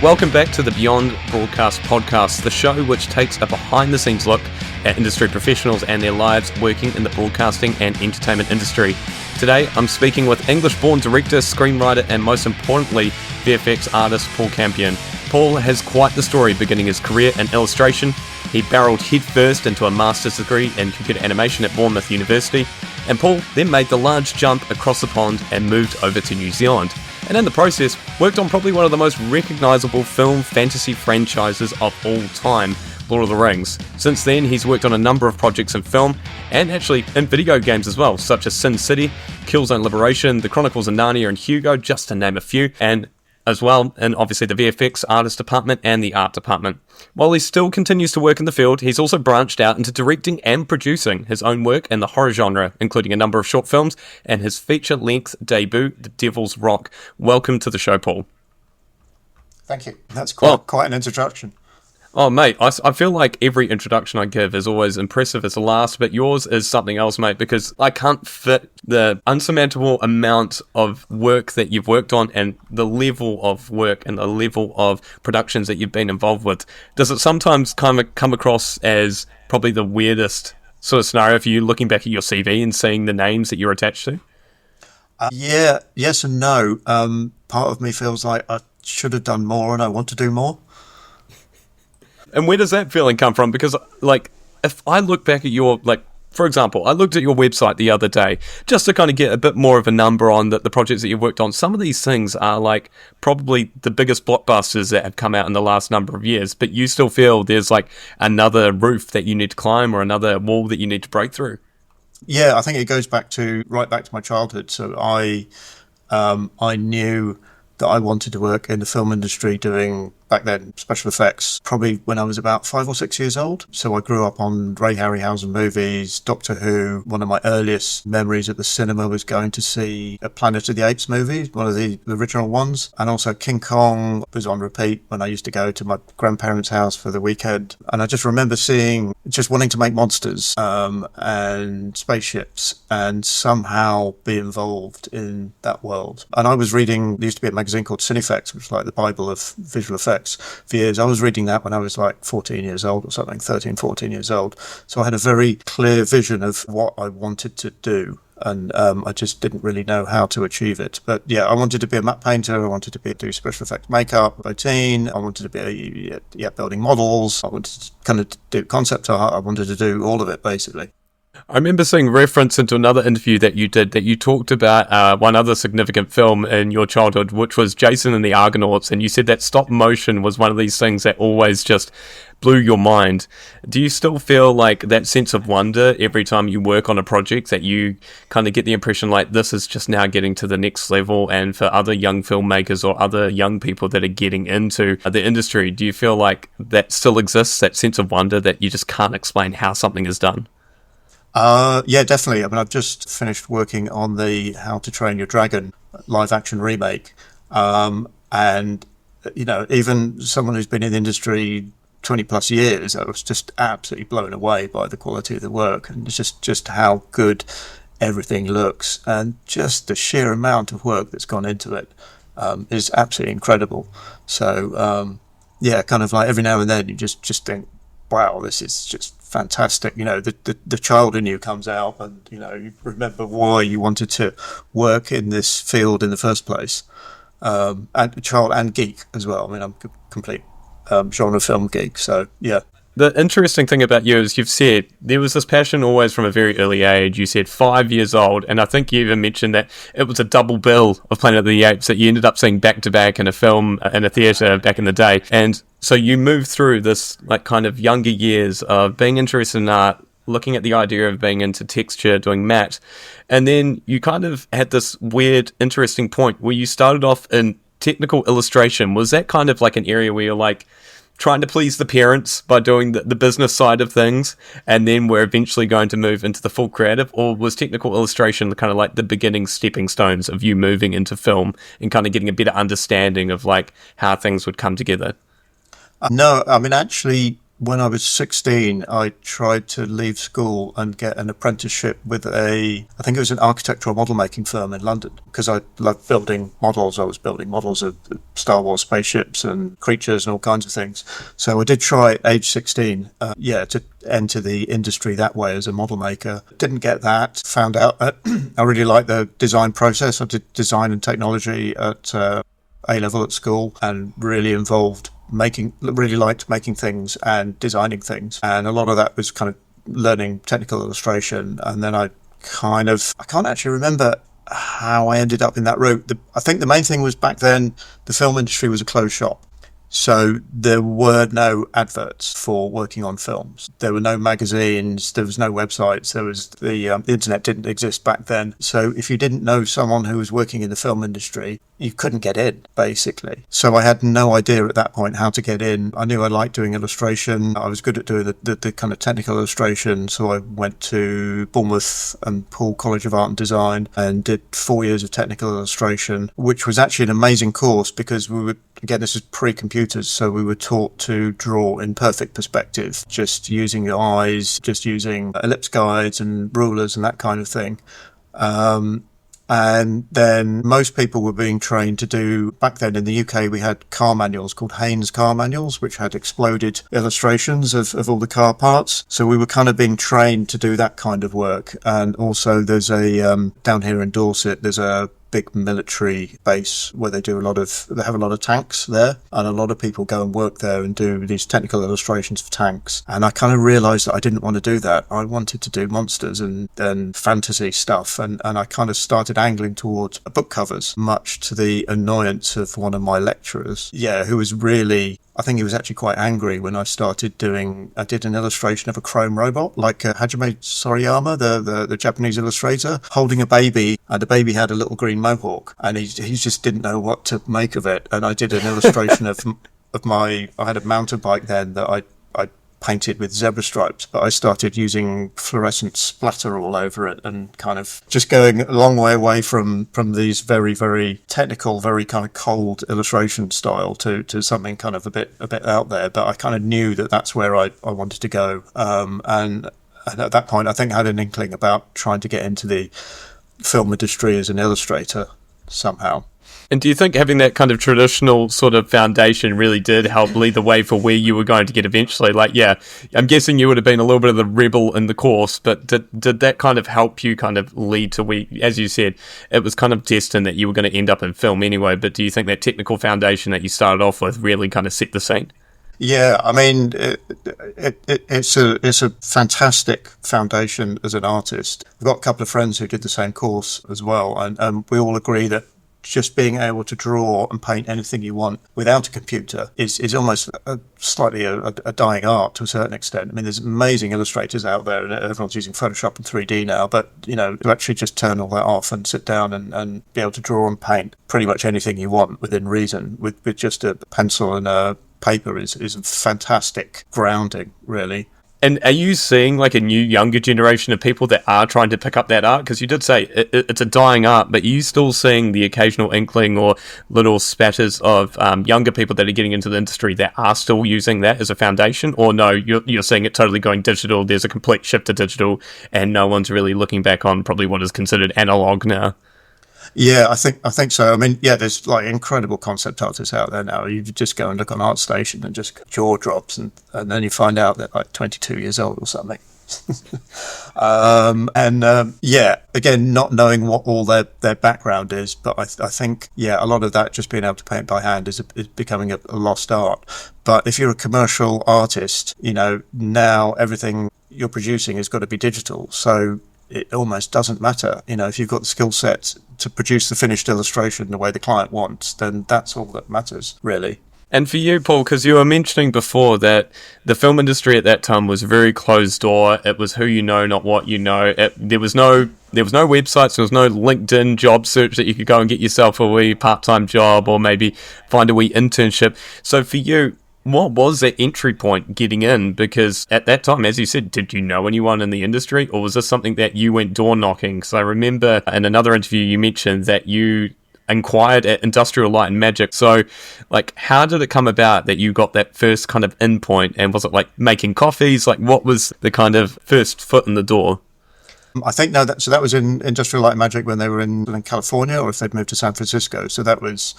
Welcome back to the Beyond Broadcast podcast, the show which takes a behind-the-scenes look at industry professionals and their lives working in the broadcasting and entertainment industry. Today, I'm speaking with English-born director, screenwriter, and most importantly, VFX artist Paul Campion. Paul has quite the story beginning his career in illustration. He barreled headfirst into a master's degree in computer animation at Bournemouth University, and Paul then made the large jump across the pond and moved over to New Zealand. And in the process, worked on probably one of the most recognisable film fantasy franchises of all time, Lord of the Rings. Since then, he's worked on a number of projects in film, and actually in video games as well, such as Sin City, Killzone Liberation, The Chronicles of Narnia and Hugo, just to name a few, and as well, and obviously the VFX artist department and the art department. While he still continues to work in the field, he's also branched out into directing and producing his own work in the horror genre, including a number of short films and his feature-length debut, The Devil's Rock. Welcome to the show, Paul. Thank you. That's quite an introduction. Oh, mate, I feel like every introduction I give is always impressive as the last, but yours is something else, mate, because I can't fit the unsurmountable amount of work that you've worked on and the level of work and the level of productions that you've been involved with. Does it sometimes kind of come across as probably the weirdest sort of scenario for you looking back at your CV and seeing the names that you're attached to? Yes and no. Part of me feels like I should have done more and I want to do more. And where does that feeling come from? Because, like, if I look back at your, like, for example, I looked at your website the other day just to kind of get a bit more of a number on the projects that you've worked on. Some of these things are, like, probably the biggest blockbusters that have come out in the last number of years, but you still feel there's, like, another roof that you need to climb or another wall that you need to break through. Yeah, I think it goes right back to my childhood. So I knew that I wanted to work in the film industry doing, back then, special effects, probably when I was about 5 or 6 years old. So I grew up on Ray Harryhausen movies, Doctor Who. One of my earliest memories at the cinema was going to see a Planet of the Apes movie, one of the original ones. And also King Kong was on repeat when I used to go to my grandparents' house for the weekend. And I just remember just wanting to make monsters and spaceships and somehow be involved in that world. And I was reading, there used to be a magazine called Cinefex, which was like the Bible of visual effects for years. I was reading that when I was like 14 years old or something, 13, 14 years old. So I had a very clear vision of what I wanted to do. And I just didn't really know how to achieve it. But yeah, I wanted to be a matte painter. I wanted to do special effects makeup, routine. I wanted to be building models. I wanted to kind of do concept art. I wanted to do all of it, basically. I remember seeing reference into another interview that you did that you talked about one other significant film in your childhood, which was Jason and the Argonauts, and you said that stop motion was one of these things that always just blew your mind. Do you still feel like that sense of wonder every time you work on a project, that you kind of get the impression like this is just now getting to the next level? And for other young filmmakers or other young people that are getting into the industry, do you feel like that still exists, that sense of wonder that you just can't explain how something is done? Yeah, definitely. I mean, I've just finished working on the How to Train Your Dragon live action remake. And, you know, even someone who's been in the industry 20 plus years, I was just absolutely blown away by the quality of the work and just how good everything looks. And just the sheer amount of work that's gone into it is absolutely incredible. So, yeah, kind of like every now and then you just think, wow, this is just fantastic. You know, the child in you comes out and, you know, you remember why you wanted to work in this field in the first place. And child and geek as well. I mean, I'm a complete genre film geek. So, yeah. The interesting thing about you is you've said there was this passion always from a very early age. You said 5 years old, and I think you even mentioned that it was a double bill of Planet of the Apes that you ended up seeing back to back in a film in a theatre back in the day. And so you moved through this like kind of younger years of being interested in art, looking at the idea of being into texture, doing matte, and then you kind of had this weird, interesting point where you started off in technical illustration. Was that kind of like an area where you're like trying to please the parents by doing the business side of things, and then we're eventually going to move into the full creative? Or was technical illustration kind of like the beginning stepping stones of you moving into film and kind of getting a better understanding of like how things would come together? No, I mean, actually, when I was 16, I tried to leave school and get an apprenticeship with I think it was an architectural model making firm in London, because I loved building models. I was building models of Star Wars spaceships and creatures and all kinds of things. So I did try at age 16, to enter the industry that way as a model maker. Didn't get that. Found out that I really liked the design process. I did design and technology at A-level at school, and really liked making things and designing things. And a lot of that was kind of learning technical illustration. And then I can't actually remember how I ended up in that route. I think the main thing was, back then, the film industry was a closed shop. So there were no adverts for working on films. There were no magazines. There was no websites. There was the internet didn't exist back then. So if you didn't know someone who was working in the film industry, you couldn't get in, basically. So I had no idea at that point how to get in. I knew I liked doing illustration. I was good at doing the kind of technical illustration. So I went to Bournemouth and Paul College of Art and Design and did 4 years of technical illustration, which was actually an amazing course, because we were, again, this is pre-computers, so we were taught to draw in perfect perspective, just using your eyes, just using ellipse guides and rulers and that kind of thing. And then most people were being trained to do, back then in the UK, we had car manuals called Haynes car manuals, which had exploded illustrations of all the car parts. So we were kind of being trained to do that kind of work. And also there's down here in Dorset, there's a big military base where they have a lot of tanks there, and a lot of people go and work there and do these technical illustrations for tanks. And I kind of realized that I didn't want to do that. I wanted to do monsters and fantasy stuff, and I kind of started angling towards book covers, much to the annoyance of one of my lecturers, who was really, I think he was actually quite angry when I did an illustration of a chrome robot, like Hajime Sorayama, the Japanese illustrator, holding a baby, and the baby had a little green mohawk, and he just didn't know what to make of it. And I did an illustration of I had a mountain bike then that I painted with zebra stripes, but I started using fluorescent splatter all over it, and kind of just going a long way away from these very, very technical, very kind of cold illustration style to something kind of a bit out there. But I kind of knew that that's where I wanted to go. And at that point, I think I had an inkling about trying to get into the film industry as an illustrator somehow. And do you think having that kind of traditional sort of foundation really did help lead the way for where you were going to get eventually? Like, I'm guessing you would have been a little bit of the rebel in the course, but did that kind of help you kind of lead to where, as you said, it was kind of destined that you were going to end up in film anyway, but do you think that technical foundation that you started off with really kind of set the scene? Yeah, I mean, it's a fantastic foundation as an artist. I've got a couple of friends who did the same course as well, and we all agree that just being able to draw and paint anything you want without a computer is almost slightly a dying art to a certain extent. I mean, there's amazing illustrators out there, and everyone's using Photoshop and 3D now, but, to actually just turn all that off and sit down and be able to draw and paint pretty much anything you want within reason with just a pencil and a paper is fantastic grounding, really. And are you seeing like a new younger generation of people that are trying to pick up that art? Because you did say it's a dying art, but are you still seeing the occasional inkling or little spatters of younger people that are getting into the industry that are still using that as a foundation? Or no, you're seeing it totally going digital, there's a complete shift to digital, and no one's really looking back on probably what is considered analog now? Yeah, I think so. I mean, there's like incredible concept artists out there now. You just go and look on ArtStation and just jaw drops, and then you find out they're like 22 years old or something. Again, not knowing what all their background is, but I think a lot of that, just being able to paint by hand, is becoming a lost art. But if you're a commercial artist, now everything you're producing has got to be digital, so it almost doesn't matter. If you've got the skill set to produce the finished illustration the way the client wants, then that's all that matters, really. And for you, Paul, because you were mentioning before that the film industry at that time was very closed door. It was who you know, not what you know. There was no websites. There was no LinkedIn job search that you could go and get yourself a wee part-time job or maybe find a wee internship. So for you, what was that entry point getting in? Because at that time, as you said, did you know anyone in the industry, or was this something that you went door knocking? Because I remember in another interview you mentioned that you inquired at Industrial Light and Magic. So, like, how did it come about that you got that first kind of in point? And was it like making coffees? Like, what was the kind of first foot in the door? I think that was in Industrial Light and Magic when they were in California, or if they'd moved to San Francisco. So that was,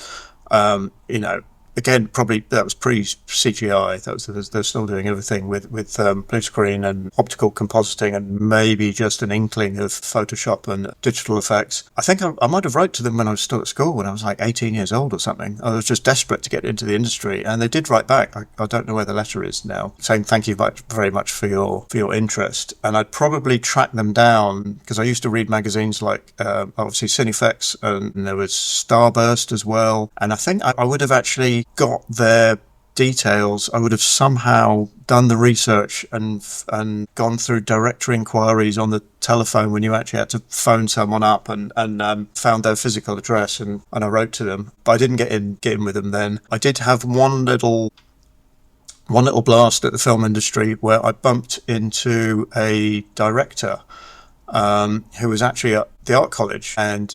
again, probably that was pre-CGI. They're still doing everything with blue screen and optical compositing, and maybe just an inkling of Photoshop and digital effects. I think I might have wrote to them when I was still at school, when I was like 18 years old or something. I was just desperate to get into the industry, and they did write back. I don't know where the letter is now, saying thank you very much for your interest. And I'd probably track them down because I used to read magazines like obviously Cinefex, and there was Starburst as well. And I think I would have actually got their details. I would have somehow done the research and gone through directory inquiries on the telephone when you actually had to phone someone up, and found their physical address, and I wrote to them. But I didn't get in with them then. I did have one little blast at the film industry where I bumped into a director who was actually at the art college, and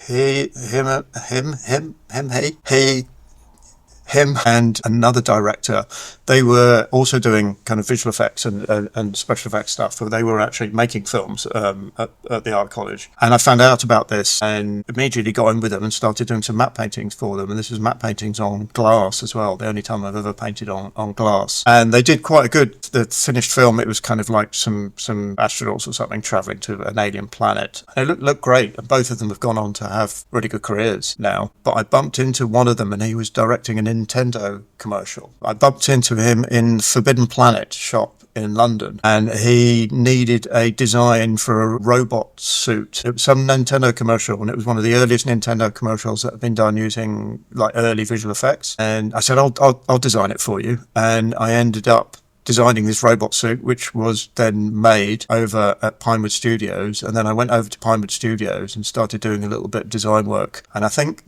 him and another director, they were also doing kind of visual effects and special effects stuff. So they were actually making films at the art college. And I found out about this and immediately got in with them and started doing some matte paintings for them. And this was matte paintings on glass as well, the only time I've ever painted on glass. And they did quite the finished film, it was kind of like some astronauts or something traveling to an alien planet. And it looked great. And both of them have gone on to have really good careers now. But I bumped into one of them, and he was directing an Nintendo commercial. I bumped into him in Forbidden Planet shop in London, and he needed a design for a robot suit. It was some Nintendo commercial, and it was one of the earliest Nintendo commercials that had been done using like early visual effects. And I said, I'll design it for you. And I ended up designing this robot suit, which was then made over at Pinewood Studios. And then I went over to Pinewood Studios and started doing a little bit of design work. And I think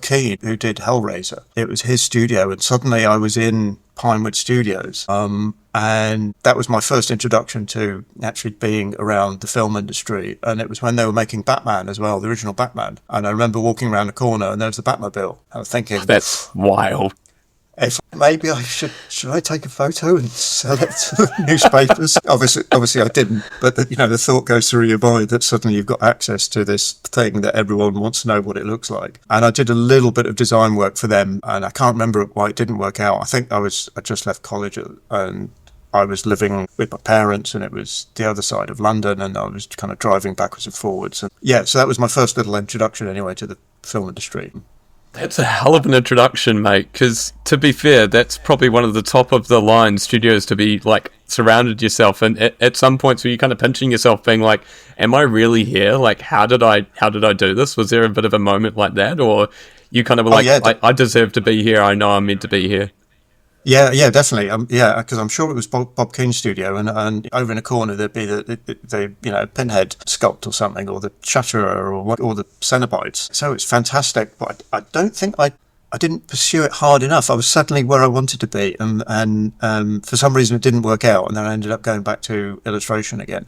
Keane, who did Hellraiser, it was his studio, and suddenly I was in Pinewood Studios. And that was my first introduction to actually being around the film industry. And it was when they were making Batman as well, the original Batman. And I remember walking around the corner, and there was the Batmobile. I was thinking, that's wild. If maybe I should I take a photo and sell it to the newspapers? Obviously I didn't, but the thought goes through your mind that suddenly you've got access to this thing that everyone wants to know what it looks like. And I did a little bit of design work for them, and I can't remember why it didn't work out. I think I just left college, and I was living with my parents, and it was the other side of London, and I was kind of driving backwards and forwards. And so that was my first little introduction anyway to the film industry. That's a hell of an introduction, mate, because to be fair, that's probably one of the top of the line studios to be like surrounded yourself. And at some points were you kind of pinching yourself being like, am I really here? Like, how did I do this? Was there a bit of a moment like that? Or you kind of were like, I deserve to be here. I know I'm meant to be here. Yeah, definitely. Because I'm sure it was Bob Keane's studio, and over in a corner there'd be the Pinhead sculpt or something, or the Chatterer, or the Cenobites. So it's fantastic, but I don't think I didn't pursue it hard enough. I was certainly where I wanted to be, and for some reason it didn't work out, and then I ended up going back to illustration again.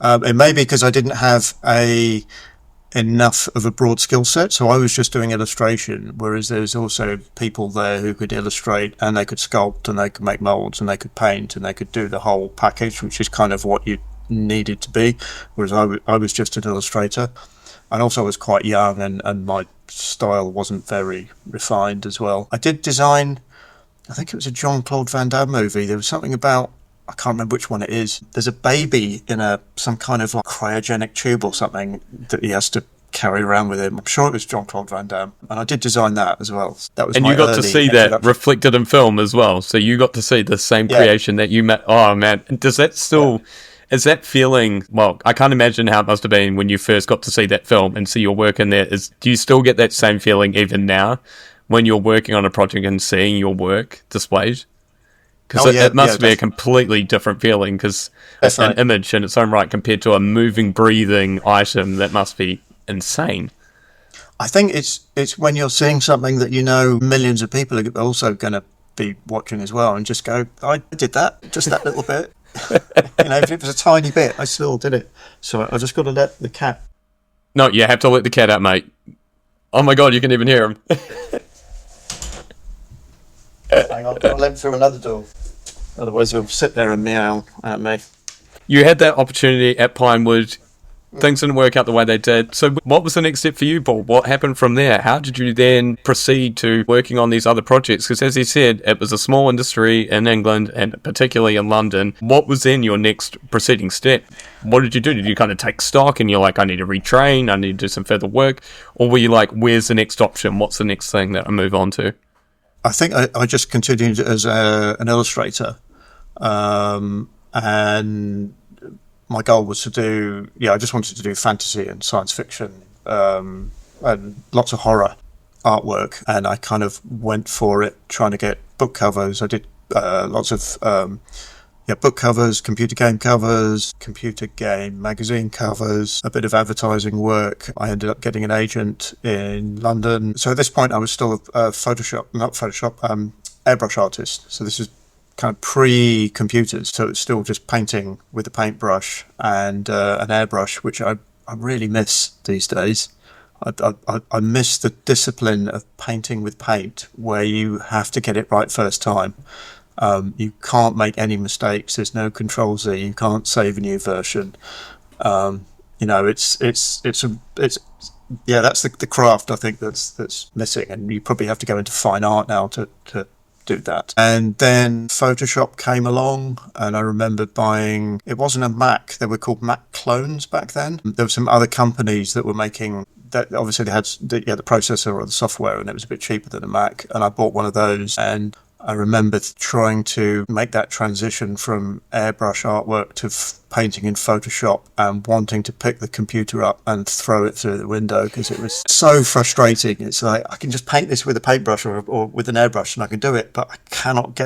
It may be because I didn't have enough of a broad skill set, so I was just doing illustration, whereas there's also people there who could illustrate, and they could sculpt, and they could make molds, and they could paint, and they could do the whole package, which is kind of what you needed to be, whereas I was just an illustrator. And also I was quite young, and my style wasn't very refined as well. I did design, I think it was a Jean-Claude Van Damme movie. There was something about, I can't remember which one it is. There's a baby in some kind of like cryogenic tube or something that he has to carry around with him. I'm sure it was Jean-Claude Van Damme, and I did design that as well. That was, and you got to see that reflected in film as well. So you got to see the same creation that you met. Oh man, does that still? Yeah. Is that feeling? Well, I can't imagine how it must have been when you first got to see that film and see your work in there. Do you still get that same feeling even now when you're working on a project and seeing your work displayed? Because it must be a completely different feeling, because it's an image in its own right compared to a moving, breathing item. That must be insane. I think it's when you're seeing something that millions of people are also going to be watching as well, and just go, I did that, just that little bit. If it was a tiny bit, I still did it. So I just got to let the cat. No, you have to let the cat out, mate. Oh my God, you can even hear him. Hang on, I'll let him through another door. Otherwise he'll sit there and meow at me. You had that opportunity at Pinewood. Things didn't work out the way they did. So what was the next step for you, Paul? What happened from there? How did you then proceed to working on these other projects? Because as he said, it was a small industry in England and particularly in London. What was then your next proceeding step? What did you do? Did you kind of take stock and you're like, I need to retrain, I need to do some further work? Or were you like, where's the next option? What's the next thing that I move on to? I think I just continued as an illustrator. And my goal was to I just wanted to do fantasy and science fiction, and lots of horror artwork. And I kind of went for it, trying to get book covers. I did lots of book covers, computer game covers, computer game magazine covers, a bit of advertising work. I ended up getting an agent in London. So at this point, I was still a airbrush artist. So this is kind of pre-computers, so it's still just painting with a paintbrush and an airbrush, which I really miss these days. I miss the discipline of painting with paint, where you have to get it right first time. You can't make any mistakes. There's no Control Z. You can't save a new version. That's the craft I think that's missing, and you probably have to go into fine art now to do that. And then Photoshop came along, and I remember buying, it wasn't a Mac, they were called Mac clones back then. There were some other companies that were making that. Obviously they had the processor or the software, and it was a bit cheaper than a Mac, and I bought one of those. And I remember trying to make that transition from airbrush artwork to painting in Photoshop, and wanting to pick the computer up and throw it through the window, because it was so frustrating. It's like, I can just paint this with a paintbrush or with an airbrush and I can do it, but I can't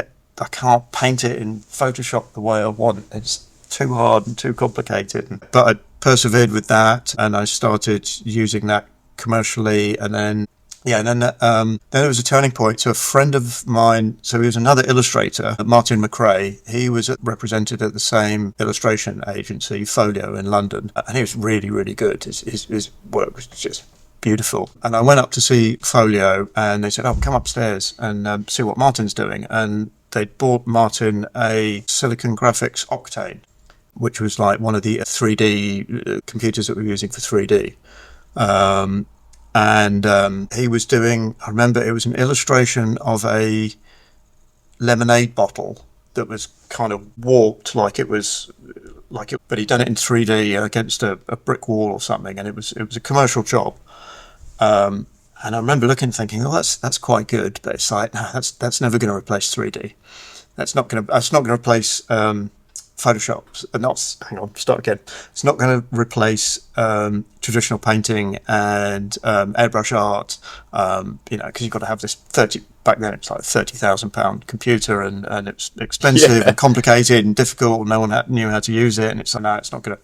paint it in Photoshop the way I want. It's too hard and too complicated. But I persevered with that, and I started using that commercially, and then there was a turning point. So a friend of mine, so he was another illustrator, Martin McRae. He was represented at the same illustration agency, Folio, in London, and he was really, really good. His work was just beautiful. And I went up to see Folio, and they said, "Oh, come upstairs and see what Martin's doing." And they'd bought Martin a Silicon Graphics Octane, which was like one of the 3D computers that we were using for 3D. And he was doing, I remember it was an illustration of a lemonade bottle that was kind of warped but he'd done it in 3D against a brick wall or something, and it was a commercial job. And I remember looking and thinking, oh, that's quite good, but it's like, no, that's never going to replace 3D. That's not going to replace Photoshop. It's not going to replace traditional painting and airbrush art, because you've got to have this back then it's like £30,000 computer, and it's expensive and complicated and difficult, and no one knew how to use it, and it's like, no, it's not going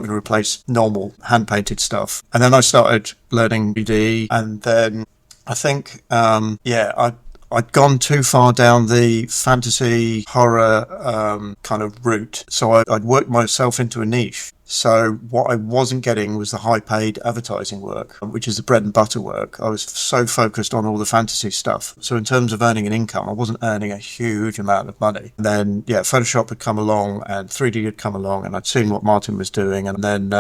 to replace normal hand painted stuff. And then I started learning 3D, and then I think I'd gone too far down the fantasy horror kind of route, so I'd worked myself into a niche. So what I wasn't getting was the high-paid advertising work, which is the bread and butter work. I was so focused on all the fantasy stuff. So in terms of earning an income, I wasn't earning a huge amount of money. And then, Photoshop had come along and 3D had come along, and I'd seen what Martin was doing. And then,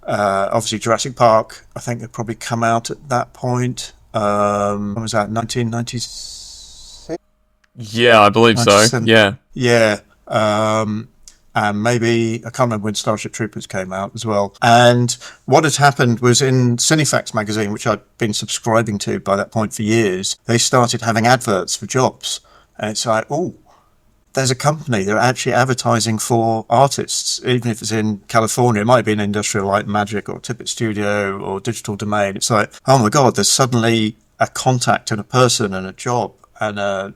obviously, Jurassic Park, I think, had probably come out at that point. When was that, 1996? Yeah, I believe so. Yeah. And maybe, I can't remember when Starship Troopers came out as well. And what had happened was, in Cinefax magazine, which I'd been subscribing to by that point for years, they started having adverts for jobs. And it's like, oh, there's a company, they're actually advertising for artists, even if it's in California. It might be an Industrial Light and Magic or Tippett Studio or Digital Domain. It's like, oh my God, there's suddenly a contact and a person and a job and a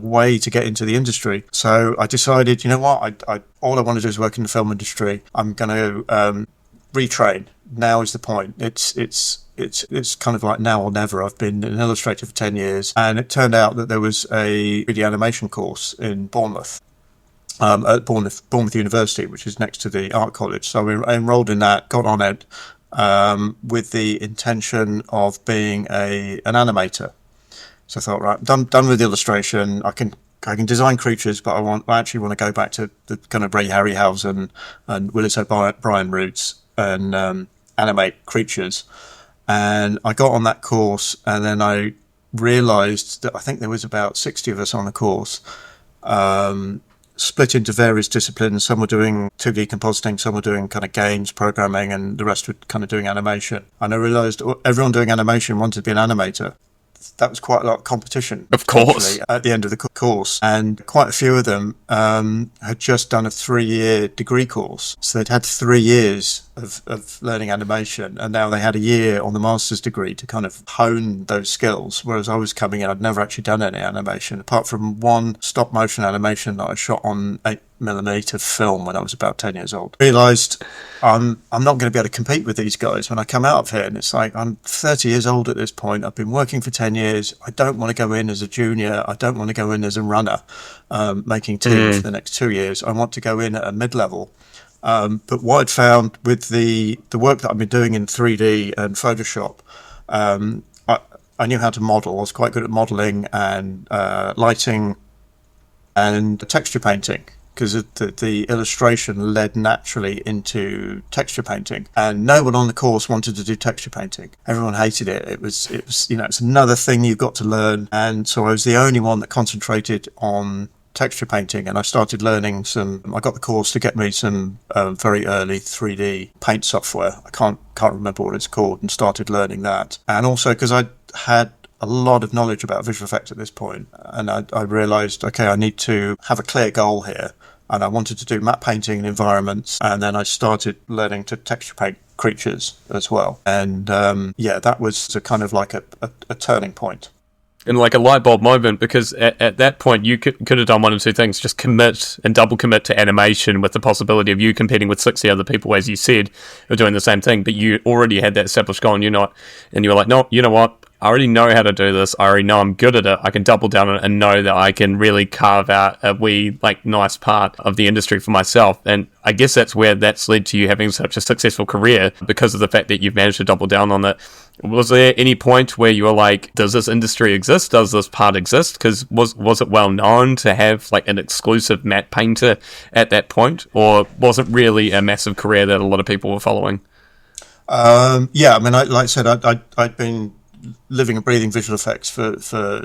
way to get into the industry. So I decided, you know what, all I want to do is work in the film industry. I'm going to retrain. Now is the point. It's kind of like now or never. I've been an illustrator for 10 years, and it turned out that there was a 3D animation course in Bournemouth, at Bournemouth University, which is next to the art college. So I enrolled in that, got on it, with the intention of being an animator. So I thought, right, done with illustration. I can design creatures, but I actually want to go back to the kind of Ray Harryhausen and Willis O'Brien roots and animate creatures. And I got on that course, and then I realised that I think there was about 60 of us on the course, split into various disciplines. Some were doing 2D compositing, some were doing kind of games, programming, and the rest were kind of doing animation. And I realised everyone doing animation wanted to be an animator. That was quite a lot of competition, of course, at the end of the course. And quite a few of them had just done a 3-year degree course. So they'd had 3 years of learning animation, and now they had a year on the master's degree to kind of hone those skills. Whereas I was coming in, I'd never actually done any animation, apart from one stop motion animation that I shot on 8mm film when I was about 10 years old. Realised I'm not going to be able to compete with these guys when I come out of here. And it's like, I'm 30 years old at this point. I've been working for 10 years. I don't want to go in as a junior. I don't want to go in as a runner, making teams for the next 2 years. I want to go in at a mid-level. But what I'd found with the work that I've been doing in 3D and Photoshop, I knew how to model. I was quite good at modelling and lighting and texture painting, because the illustration led naturally into texture painting, and no one on the course wanted to do texture painting. Everyone hated it. It was it's another thing you've got to learn, and so I was the only one that concentrated on texture painting, and I started learning I got the course to get me some very early 3D paint software. I can't remember what it's called, and started learning that. And also because I had a lot of knowledge about visual effects at this point, and I realised, okay, I need to have a clear goal here, and I wanted to do matte painting and environments, and then I started learning to texture paint creatures as well. And that was a kind of like a turning point. And like a light bulb moment, because at that point you could have done one of two things: just commit and double commit to animation with the possibility of you competing with 60 other people, as you said, who are doing the same thing, but you already had that established goal, and you were like, no, you know what? I already know how to do this. I already know I'm good at it. I can double down on it and know that I can really carve out a wee, nice part of the industry for myself. And I guess that's where that's led to you having such a successful career, because of the fact that you've managed to double down on it. Was there any point where you were like, does this industry exist? Does this part exist? Because was it well known to have an exclusive matte painter at that point? Or was it really a massive career that a lot of people were following? Yeah, I mean, like I said, I'd been living and breathing visual effects for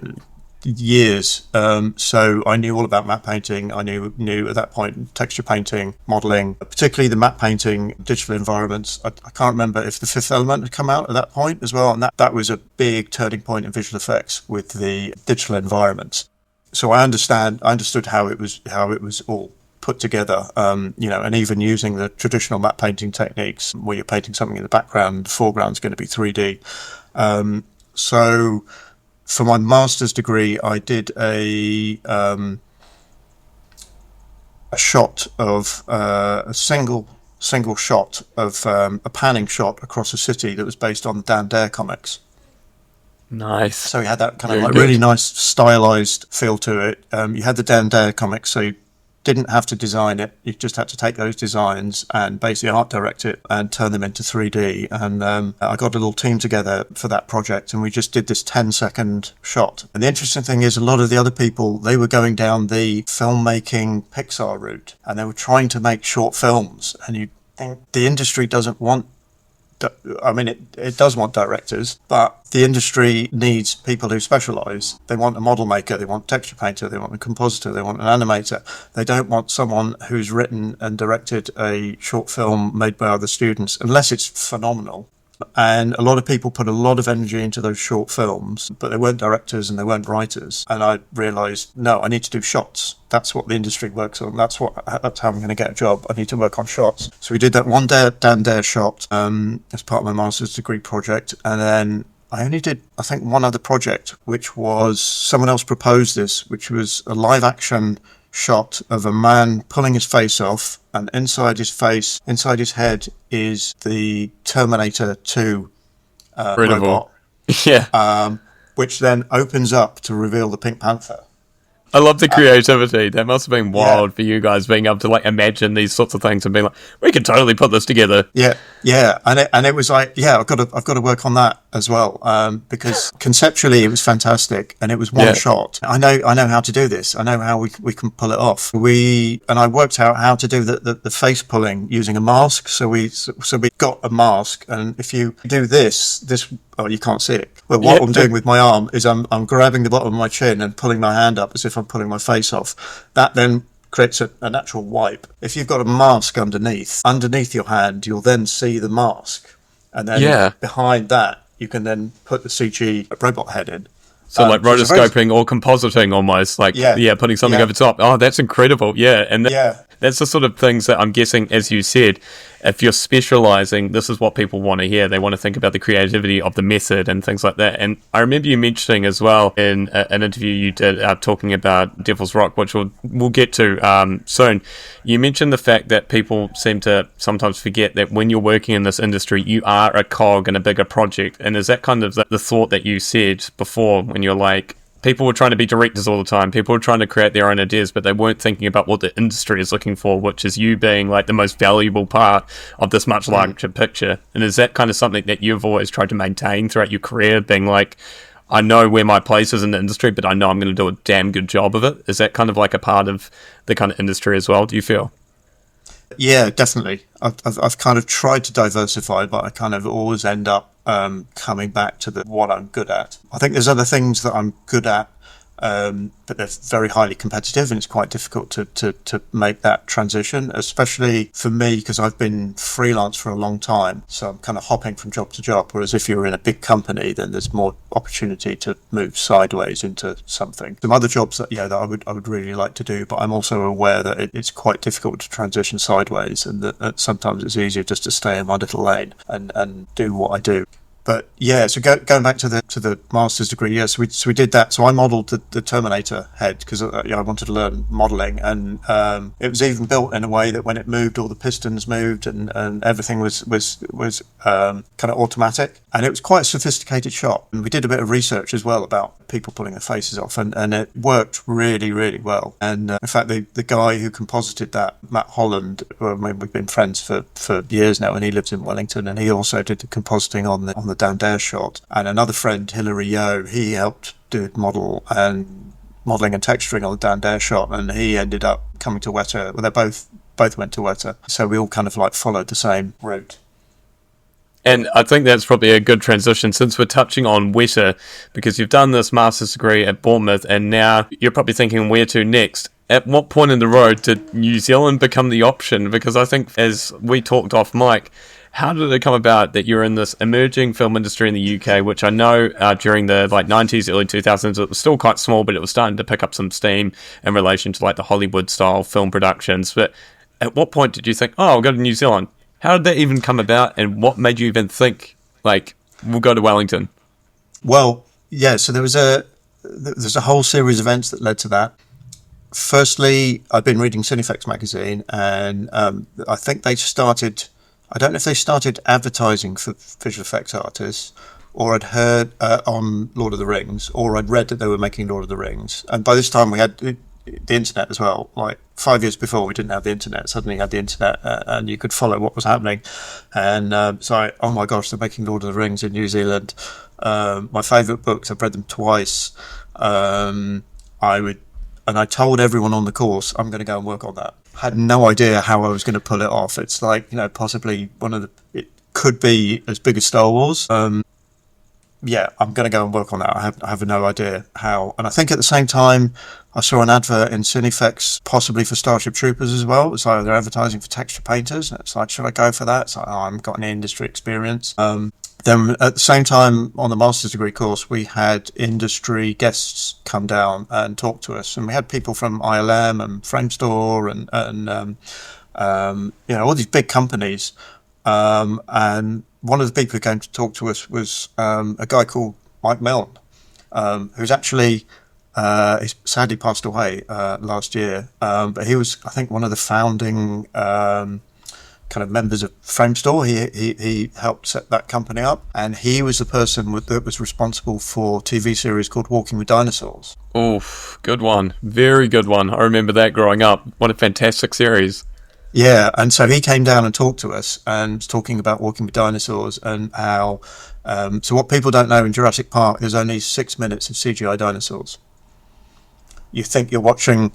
years, so I knew all about matte painting. I knew at that point texture painting, modeling, particularly the matte painting digital environments. I can't remember if The Fifth Element had come out at that point as well, and that was a big turning point in visual effects with the digital environments. So I understood how it was all put together, and even using the traditional matte painting techniques where you're painting something in the background, the foreground's going to be 3D. So for my master's degree, I did a shot of a single shot of a panning shot across a city that was based on Dan Dare comics. Nice. So you had that kind of really nice stylized feel to it. You had the Dan Dare comics, so you didn't have to design it. You just had to take those designs and basically art direct it and turn them into 3D. And I got a little team together for that project, and we just did this 10-second shot. And the interesting thing is, a lot of the other people, they were going down the filmmaking Pixar route, and they were trying to make short films. And you think the industry doesn't want, it does want directors, but the industry needs people who specialise. They want a model maker, they want a texture painter, they want a compositor, they want an animator. They don't want someone who's written and directed a short film made by other students, unless it's phenomenal. And a lot of people put a lot of energy into those short films, but they weren't directors and they weren't writers. And I realised, no, I need to do shots. That's what the industry works on. That's how I'm going to get a job. I need to work on shots. So we did that one Dan Dare shot as part of my master's degree project. And then I only did, I think, one other project, which was, someone else proposed this, which was a live action shot of a man pulling his face off, and inside his head is the Terminator 2 robot. Yeah. Which then opens up to reveal the Pink Panther. I love the creativity. That must have been wild for you guys being able to like imagine these sorts of things and being like, we could totally put this together. Yeah, and it was like, I've got to work on that as well, because conceptually it was fantastic, and it was one shot. I know how to do this. I know how we can pull it off. I worked out how to do the face pulling using a mask. So we got a mask, and if you do this, oh, you can't see it. Well, what I'm doing with my arm is I'm grabbing the bottom of my chin and pulling my hand up as if I'm pulling my face off. That then creates a natural wipe. If you've got a mask underneath your hand, you'll then see the mask. And then behind that, you can then put the CG robot head in. So like rotoscoping or compositing almost, like, putting something over top. Oh, that's incredible. Yeah. And that's the sort of things that I'm guessing, as you said, if you're specializing, this is what people want to hear. They want to think about the creativity of the method and things like that. And I remember you mentioning as well in an interview you did talking about Devil's Rock, which we'll get to soon. You mentioned the fact that people seem to sometimes forget that when you're working in this industry, you are a cog in a bigger project. And is that kind of the thought that you said before when you're like, people were trying to be directors all the time. People were trying to create their own ideas, but they weren't thinking about what the industry is looking for, which is you being like the most valuable part of this much larger picture. And is that kind of something that you've always tried to maintain throughout your career, being like, I know where my place is in the industry, but I know I'm going to do a damn good job of it? Is that kind of like a part of the kind of industry as well, do you feel? Yeah, definitely. I've kind of tried to diversify, but I kind of always end up coming back to what I'm good at. I think there's other things that I'm good at, but they're very highly competitive, and it's quite difficult to make that transition, especially for me, because I've been freelance for a long time. So I'm kind of hopping from job to job, whereas if you're in a big company, then there's more opportunity to move sideways into something. Some other jobs that I would really like to do, but I'm also aware that it's quite difficult to transition sideways, and that sometimes it's easier just to stay in my little lane and do what I do. But yeah, so going back to the master's degree, so we did that. So I modelled the Terminator head because I wanted to learn modelling, and it was even built in a way that when it moved, all the pistons moved, and everything was kind of automatic, and it was quite a sophisticated shot. And we did a bit of research as well about people pulling their faces off, and it worked really, really well. And in fact, the guy who composited that, Matt Holland, we've been friends for years now, and he lives in Wellington, and he also did the compositing on the down there shot. And another friend, Hilary Yeo, he helped do modelling and texturing on the down there shot, and he ended up coming to Weta. Well, they both went to Weta, so we all kind of like followed the same route. And I think that's probably a good transition, since we're touching on Weta, because you've done this master's degree at Bournemouth, and now you're probably thinking, where to next? At what point in the road did New Zealand become the option? Because I think, as we talked off mic, how did it come about that you're in this emerging film industry in the UK, which I know during the 90s, early 2000s, it was still quite small, but it was starting to pick up some steam in relation to the Hollywood-style film productions. But at what point did you think, I'll go to New Zealand? How did that even come about, and what made you even think, we'll go to Wellington? Well, yeah, so there's a whole series of events that led to that. Firstly, I've been reading Cinefex magazine, and I think they started... I don't know if they started advertising for visual effects artists, or I'd heard on Lord of the Rings, or I'd read that they were making Lord of the Rings. And by this time we had the internet as well. 5 years before, we didn't have the internet. Suddenly had the internet, and you could follow what was happening. And so oh my gosh, they're making Lord of the Rings in New Zealand. My favourite books, I've read them twice. I told everyone on the course, I'm going to go and work on that. Had no idea how I was going to pull it off. It's possibly it could be as big as Star Wars. I'm going to go and work on that. I have no idea how. And I think at the same time, I saw an advert in Cinefex, possibly for Starship Troopers as well. It's like they're advertising for texture painters. It's like, should I go for that? It's like, I haven't got any industry experience. Then at the same time, on the master's degree course, we had industry guests come down and talk to us, and we had people from ILM and Framestore and all these big companies. And one of the people who came to talk to us was a guy called Mike Milne, who's actually he sadly passed away last year. But he was, I think, one of the founding kind of members of Framestore. He helped set that company up, and he was the person that was responsible for a TV series called Walking with Dinosaurs. Oof, good one. Very good one. I remember that growing up. What a fantastic series. Yeah, and so he came down and talked to us and was talking about Walking with Dinosaurs and how... so what people don't know, in Jurassic Park, there's only 6 minutes of CGI dinosaurs. You think you're watching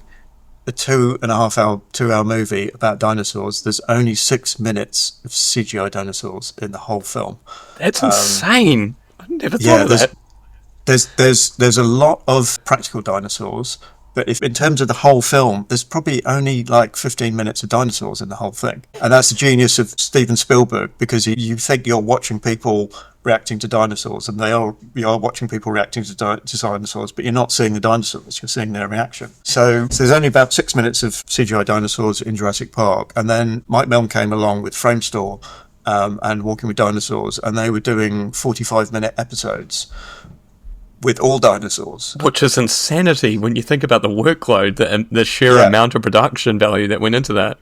a 2.5 hour movie about dinosaurs. There's only 6 minutes of CGI dinosaurs in the whole film. That's insane. I never thought of that. There's a lot of practical dinosaurs, but if in terms of the whole film, there's probably only like 15 minutes of dinosaurs in the whole thing. And that's the genius of Steven Spielberg, because you think you're watching people reacting to dinosaurs, and you are watching people reacting to dinosaurs, but you're not seeing the dinosaurs, you're seeing their reaction. So there's only about 6 minutes of CGI dinosaurs in Jurassic Park, and then Mike Milne came along with Framestore and Walking with Dinosaurs, and they were doing 45-minute episodes with all dinosaurs. Which is insanity when you think about the workload, the sheer amount of production value that went into that.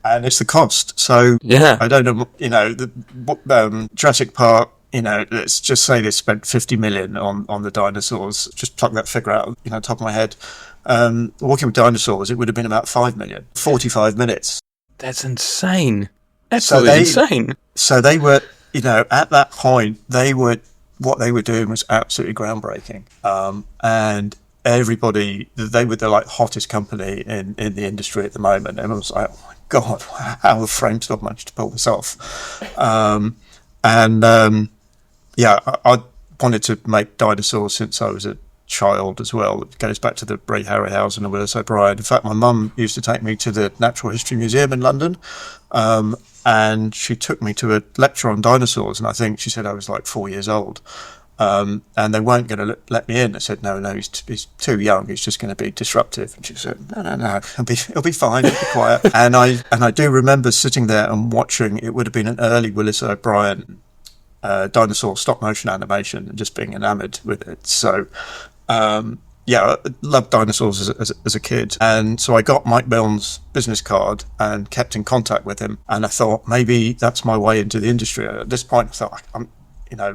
And it's the cost. So, I don't know, Jurassic Park, let's just say they spent 50 million on the dinosaurs. Just pluck that figure out, top of my head. Walking with Dinosaurs, it would have been about 5 million. 45 minutes. That's insane. Absolutely insane. So they were, at that point, what they were doing was absolutely groundbreaking. And everybody, they were the hottest company in the industry at the moment. And I was like, oh my God, how the Framestore managed to pull this off. I wanted to make dinosaurs since I was a child as well. It goes back to the Ray Harryhausen and Willis O'Brien. In fact, my mum used to take me to the Natural History Museum in London. And she took me to a lecture on dinosaurs, and I think she said I was like 4 years old. And they weren't going to let me in. I said, no, he's too young. He's just going to be disruptive. And she said, no, he'll be fine. He'll be quiet. and I do remember sitting there and watching. It would have been an early Willis O'Brien dinosaur stop motion animation, and just being enamored with it. So, I loved dinosaurs as a kid. And so I got Mike Milne's business card and kept in contact with him. And I thought, maybe that's my way into the industry. At this point, I thought,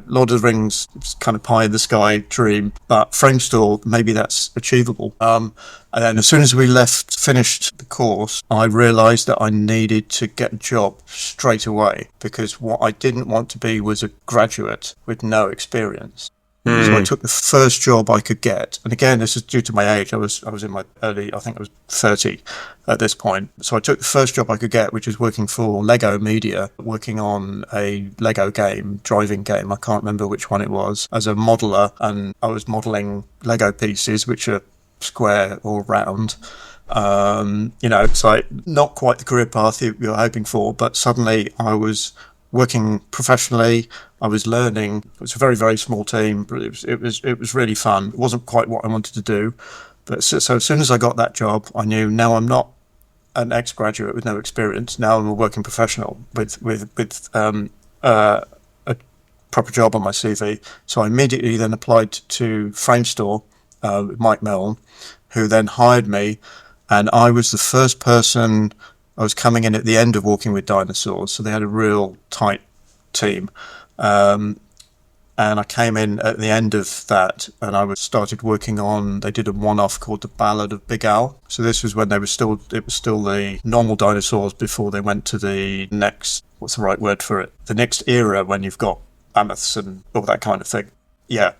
Lord of the Rings is kind of pie in the sky dream, but Framestore, maybe that's achievable. And then as soon as we finished the course, I realised that I needed to get a job straight away, because what I didn't want to be was a graduate with no experience. So I took the first job I could get. And again, this is due to my age. I was in my early, I think I was 30 at this point. So I took the first job I could get, which was working for Lego Media, working on a Lego game, driving game. I can't remember which one it was, as a modeler. And I was modelling Lego pieces, which are square or round. It's like not quite the career path you're hoping for, but suddenly I was working professionally. I was learning. It was a very, very small team, but it was really fun. It wasn't quite what I wanted to do, but so as soon as I got that job, I knew now I'm not an ex-graduate with no experience. Now I'm a working professional with a proper job on my CV. So I immediately then applied to Framestore with Mike Milne, who then hired me, and I was the first person. I was coming in at the end of Walking with Dinosaurs, so they had a real tight team. And I came in at the end of that, and I started working on, they did a one-off called The Ballad of Big Al. So this was when it was still the normal dinosaurs before they went to the next, what's the right word for it? The next era, when you've got mammoths and all that kind of thing. Yeah.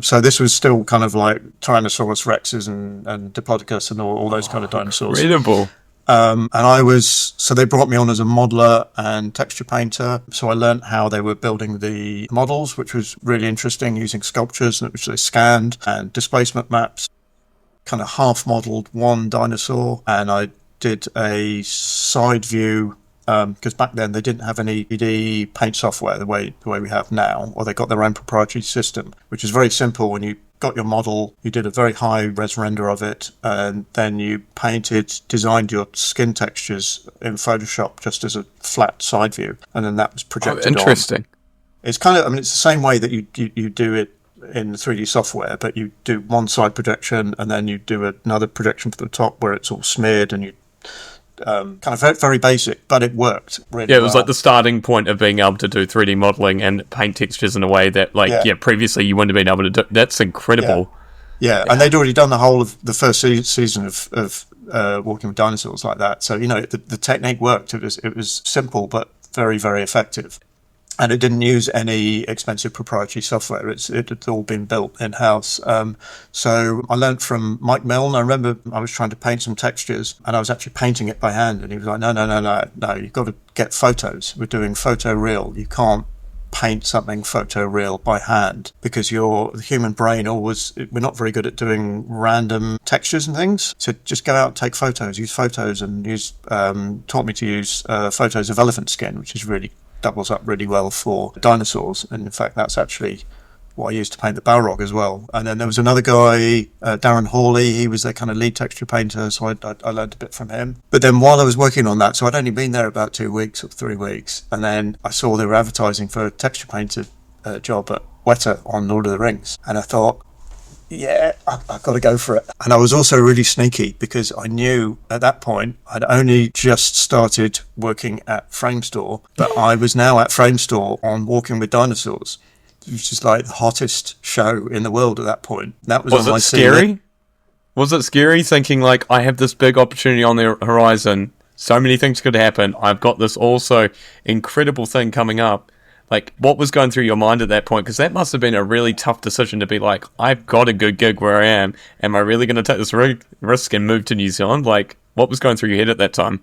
So this was still kind of like Tyrannosaurus Rexes and Diplodocus and all those kind of dinosaurs. Incredible. So they brought me on as a modeler and texture painter. So I learned how they were building the models, which was really interesting, using sculptures which they scanned, and displacement maps. Kind of half modeled one dinosaur, and I did a side view, because back then they didn't have any 3D paint software the way we have now, or they got their own proprietary system, which is very simple. When you got your model, you did a very high res render of it, and then you designed your skin textures in Photoshop just as a flat side view, and then that was projected on. Interesting. It's kind of, it's the same way that you do it in the 3D software, but you do one side projection, and then you do another projection for the top where it's all smeared, and you kind of very, very basic, but it worked really Yeah, it was well. like the starting point of being able to do 3D modeling and paint textures in a way that, like, previously you wouldn't have been able to do. That's incredible. Yeah, and they'd already done the whole of the first season of Walking with Dinosaurs like that. So, the technique worked. It was simple, but very, very effective. And it didn't use any expensive proprietary software. It had all been built in-house. So I learned from Mike Milne. I remember I was trying to paint some textures, and I was actually painting it by hand. And he was like, no, you've got to get photos. We're doing photoreal. You can't paint something photoreal by hand because the human brain we're not very good at doing random textures and things. So just go out and take photos, use photos, and taught me to use photos of elephant skin, which is really doubles up really well for dinosaurs. And in fact, that's actually what I used to paint the Balrog as well. And then there was another guy, Darren Hawley. He was their kind of lead texture painter, so I learned a bit from him. But then while I was working on that, so I'd only been there about 2 weeks or 3 weeks, and then I saw they were advertising for a texture painter job at Weta on Lord of the Rings, and I thought, yeah, I've got to go for it. And I was also really sneaky because I knew at that point I'd only just started working at Framestore, but I was now at Framestore on Walking with Dinosaurs, which is like the hottest show in the world at that point. That was on my scary? Was it scary thinking, like, I have this big opportunity on the horizon, so many things could happen, I've got this also incredible thing coming up? Like, what was going through your mind at that point? Because that must have been a really tough decision to be like, I've got a good gig where I am. Am I really going to take this risk and move to New Zealand? Like, what was going through your head at that time?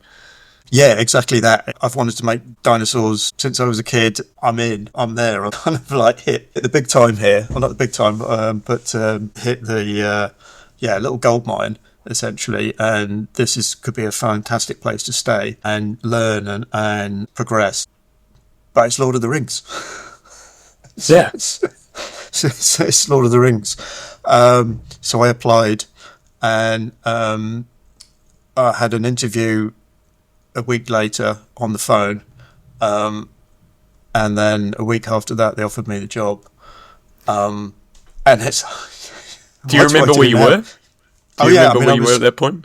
Yeah, exactly that. I've wanted to make dinosaurs since I was a kid. I'm there. I'm kind of like hit the big time here. Well, not the big time, but hit the little gold mine, essentially. And could be a fantastic place to stay and learn and progress. But it's Lord of the Rings. Yeah. It's Lord of the Rings. So I applied, and I had an interview a week later on the phone. And then a week after that, they offered me the job. And it's... Do you remember where you were? Do you remember where you were at that point?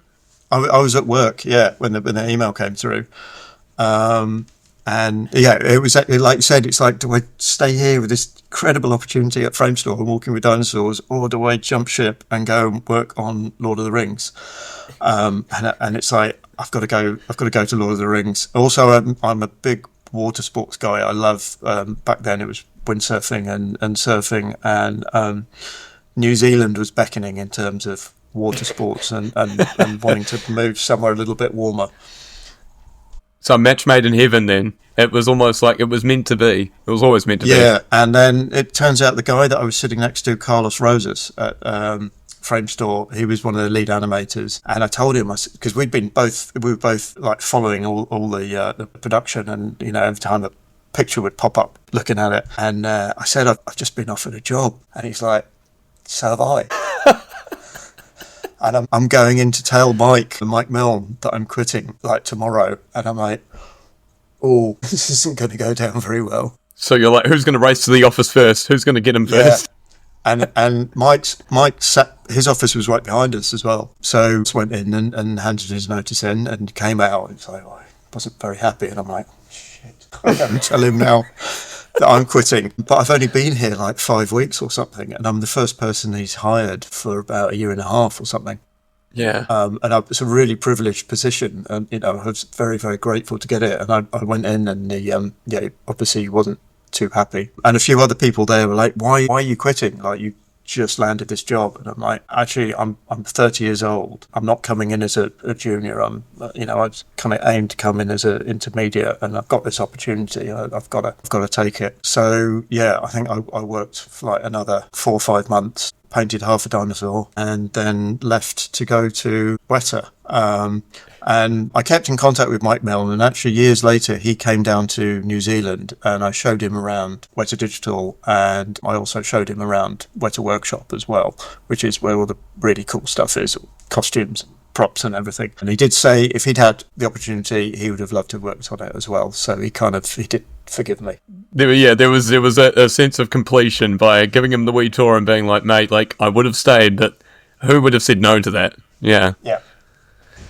I was at work, when the email came through. And it was like you said, it's like, do I stay here with this incredible opportunity at Framestore and Walking with Dinosaurs, or do I jump ship and go and work on Lord of the Rings? And it's like, I've got to go to Lord of the Rings. Also, I'm a big water sports guy. I love, back then it was windsurfing and surfing, and New Zealand was beckoning in terms of water sports and wanting to move somewhere a little bit warmer. So a match made in heaven then. It was almost like it was meant to be. It was always meant to be. Yeah, and then it turns out the guy that I was sitting next to, Carlos Rosas, at Framestore, he was one of the lead animators. And I told him, because we were both like following all the production, and, every time a picture would pop up, looking at it. And I said, I've just been offered a job. And he's like, so have I. And I'm going in to tell Mike Milne, that I'm quitting, like, tomorrow. And I'm like, oh, this isn't going to go down very well. So you're like, who's going to race to the office first? Who's going to get him first? And Mike sat, his office was right behind us as well. So I went in and handed his notice in and came out. It's like, I wasn't very happy. And I'm like, shit, I'm going to tell him now that I'm quitting. But I've only been here like 5 weeks or something, and I'm the first person he's hired for about 1.5 years or something. Yeah. And it's a really privileged position, and I was very, very grateful to get it. And I went in, and he obviously he wasn't too happy. And a few other people there were like, why are you quitting? Like, you just landed this job. And I'm like, actually, I'm 30 years old. I'm not coming in as a junior. I was kind of aimed to come in as an intermediate, and I've got this opportunity. I've got to take it. So yeah, I think I worked for like another 4 or 5 months, painted half a dinosaur, and then left to go to Weta. And I kept in contact with Mike Milne, and actually years later he came down to New Zealand, and I showed him around Weta Digital, and I also showed him around Weta Workshop as well, which is where all the really cool stuff is, costumes, props and everything. And he did say if he'd had the opportunity, he would have loved to have worked on it as well. So he did forgive me. There was a sense of completion by giving him the wee tour and being like, mate, like, I would have stayed, but who would have said no to that? Yeah. Yeah.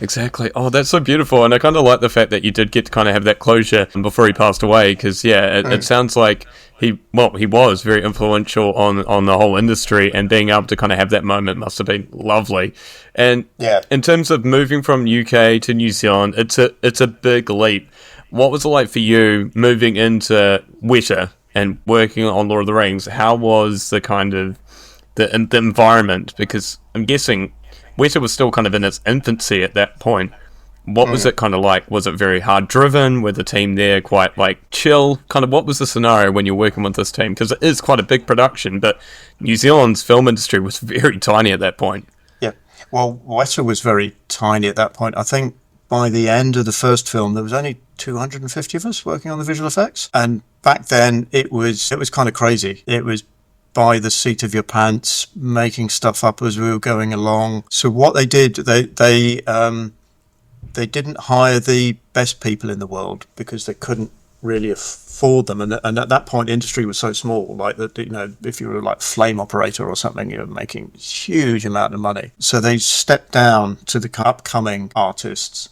Exactly. Oh, that's so beautiful. And I kind of like the fact that you did get to kind of have that closure before he passed away, because, yeah, it sounds like he was very influential on the whole industry, and being able to kind of have that moment must have been lovely. And Yeah. in terms of moving from UK to New Zealand, it's a big leap. What was it like for you moving into Weta and working on Lord of the Rings? How was the kind of the environment? Because I'm guessing Weta was still kind of in its infancy at that point. What was it kind of like? Was it very hard driven? Were the team there quite like chill? Kind of what was the scenario when you're working with this team? Because it is quite a big production, but New Zealand's film industry was very tiny at that point. Yeah. Well, Weta was very tiny at that point. I think by the end of the first film, there was only 250 of us working on the visual effects. And back then it was kind of crazy. It was by the seat of your pants, making stuff up as we were going along. So what they did, they didn't hire the best people in the world because they couldn't really afford them. And at that point, industry was so small, like that, you know, if you were like flame operator or something, you were making a huge amount of money. So they stepped down to the upcoming artists,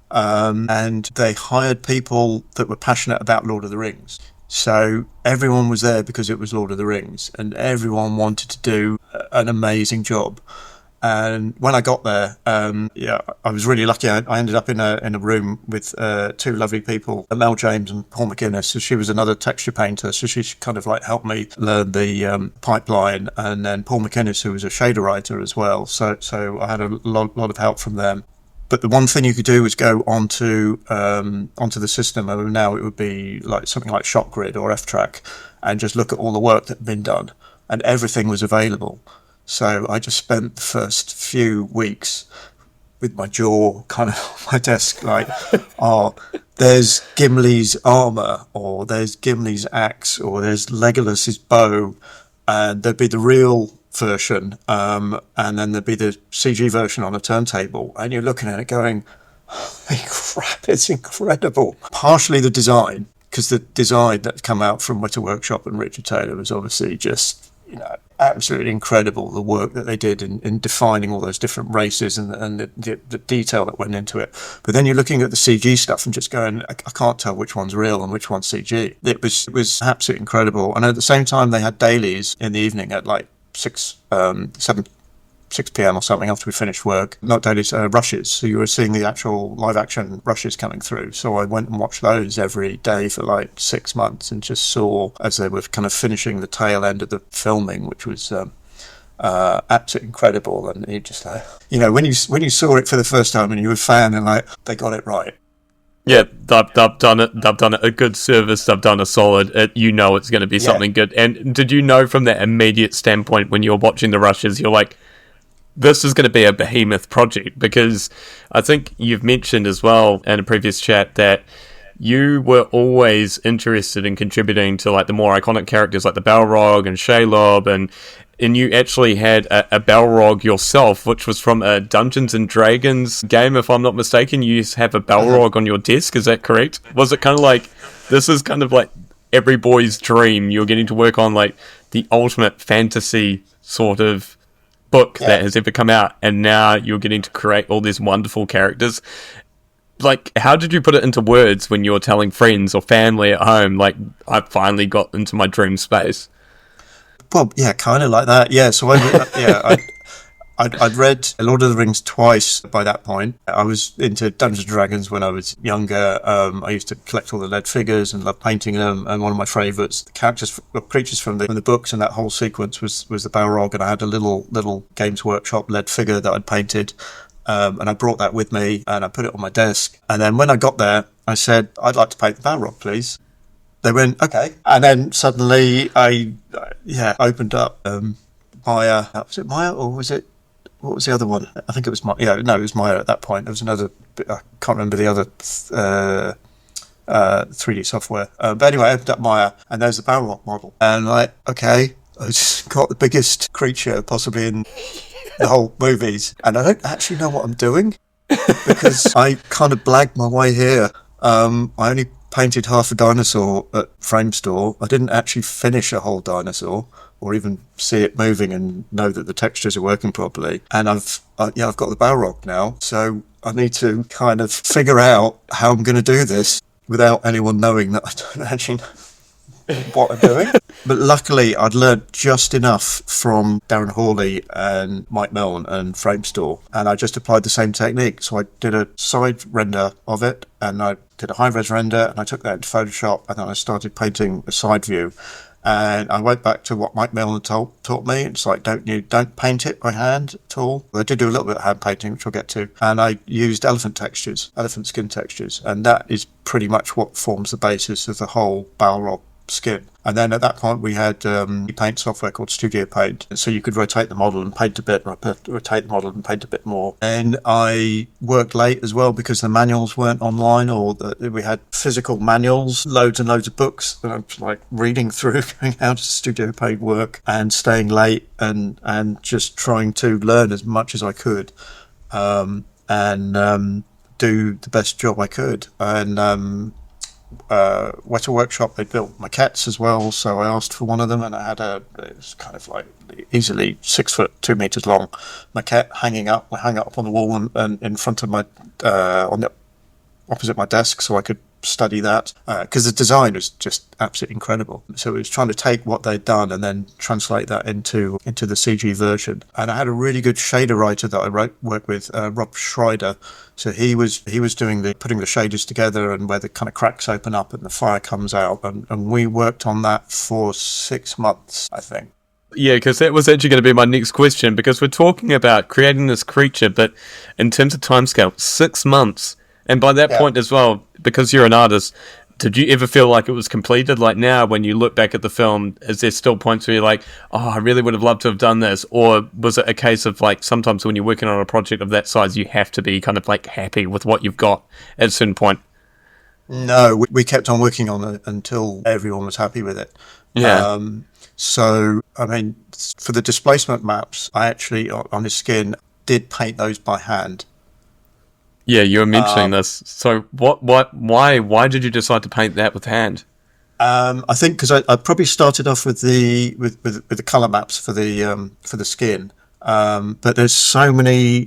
and they hired people that were passionate about Lord of the Rings. So everyone was there because it was Lord of the Rings, and everyone wanted to do an amazing job. And when I got there, I was really lucky. I ended up in a room with two lovely people, Mel James and Paul McInnes. So she was another texture painter, so she kind of like helped me learn the pipeline. And then Paul McInnes, who was a shader writer as well. So I had a lot of help from them. But the one thing you could do was go onto the system. And now it would be like something like ShotGrid or F-Track, and just look at all the work that had been done, and everything was available. So I just spent the first few weeks with my jaw kind of on my desk, like, oh, there's Gimli's armor, or there's Gimli's axe, or there's Legolas's bow, and there'd be the real version, and then there'd be the CG version on a turntable, and you're looking at it going, holy crap, it's incredible. Partially the design, because the design that's come out from Weta Workshop and Richard Taylor was obviously just, you know, absolutely incredible, the work that they did in defining all those different races and the detail that went into it. But then you're looking at the CG stuff and just going, I can't tell which one's real and which one's CG. It was absolutely incredible. And at the same time, they had dailies in the evening at like 6 p.m. or something after we finished work. Not dailies, rushes. So you were seeing the actual live action rushes coming through. So I went and watched those every day for like 6 months, and just saw as they were kind of finishing the tail end of the filming, which was absolutely incredible. And you just like, you know, when you saw it for the first time and you were a fan, and like, they got it right. Yeah, they've done it. They've done a good service. They've done a solid. You know it's going to be something good. And did you know from that immediate standpoint when you were watching the rushes, you're like, this is going to be a behemoth project? Because I think you've mentioned as well in a previous chat that you were always interested in contributing to like the more iconic characters like the Balrog and Shelob, and you actually had a Balrog yourself, which was from a Dungeons and Dragons game, if I'm not mistaken. You used to have a Balrog on your desk, is that correct? Was it kind of like, this is kind of like every boy's dream, you're getting to work on like the ultimate fantasy sort of book that has ever come out, and now you're getting to create all these wonderful characters? Like, how did you put it into words when you're telling friends or family at home, like, I finally got into my dream space? Well, yeah, kind of like that. Yeah, so I'd read Lord of the Rings twice by that point. I was into Dungeons and Dragons when I was younger. I used to collect all the lead figures and love painting them. And one of my favourites, the creatures from the books, and that whole sequence was the Balrog. And I had a little Games Workshop lead figure that I'd painted. And I brought that with me, and I put it on my desk. And then when I got there, I said, I'd like to paint the Balrog, please. They went, okay. And then suddenly I opened up Maya. Was it Maya, or was it, what was the other one? I think it was Maya. Yeah, no, it was Maya at that point. There was another, I can't remember the other 3D software. But anyway, I opened up Maya, and there's the Balrog model. And like, okay, I just got the biggest creature possibly in the whole movies. And I don't actually know what I'm doing, because I kind of blagged my way here. I only painted half a dinosaur at Framestore. I didn't actually finish a whole dinosaur or even see it moving and know that the textures are working properly. And I've got the Balrog now. So I need to kind of figure out how I'm going to do this without anyone knowing that I don't actually know what I'm doing. But luckily, I'd learned just enough from Darren Hawley and Mike Milne and Framestore, and I just applied the same technique. So I did a side render of it, and I did a high-res render, and I took that into Photoshop, and then I started painting a side view. And I went back to what Mike Milne taught me. It's like, don't paint it by hand at all. I did do a little bit of hand painting, which I'll get to. And I used elephant skin textures. And that is pretty much what forms the basis of the whole Balrog skin. And then at that point we had paint software called Studio Paint, so you could rotate the model and paint a bit, rotate the model and paint a bit more. And I worked late as well because the manuals weren't online, or we had physical manuals, loads and loads of books that I was like reading through, going how does Studio Paint work, and staying late and just trying to learn as much as I could, and do the best job I could. And Weta Workshop, they built maquettes as well, so I asked for one of them, and I had it was kind of like easily 6 foot 2 meters long maquette hanging up on the wall and in front of my opposite my desk, so I could study that, because the design was just absolutely incredible. So it was trying to take what they'd done and then translate that into the CG version. And I had a really good shader writer that I worked with, Rob Schreider. So he was doing putting the shaders together and where the kind of cracks open up and the fire comes out, and we worked on that for 6 months, I think. Yeah, because that was actually going to be my next question, because we're talking about creating this creature, but in terms of timescale, 6 months. And by that point as well, because you're an artist, did you ever feel like it was completed? Like now, when you look back at the film, is there still points where you're like, oh, I really would have loved to have done this? Or was it a case of like, sometimes when you're working on a project of that size, you have to be kind of like happy with what you've got at a certain point? No, we kept on working on it until everyone was happy with it. Yeah. So, I mean, for the displacement maps, I actually, on his skin, did paint those by hand. Yeah, you were mentioning this. So why did you decide to paint that with hand? I think because I probably started off with the color maps for the skin. But there were so many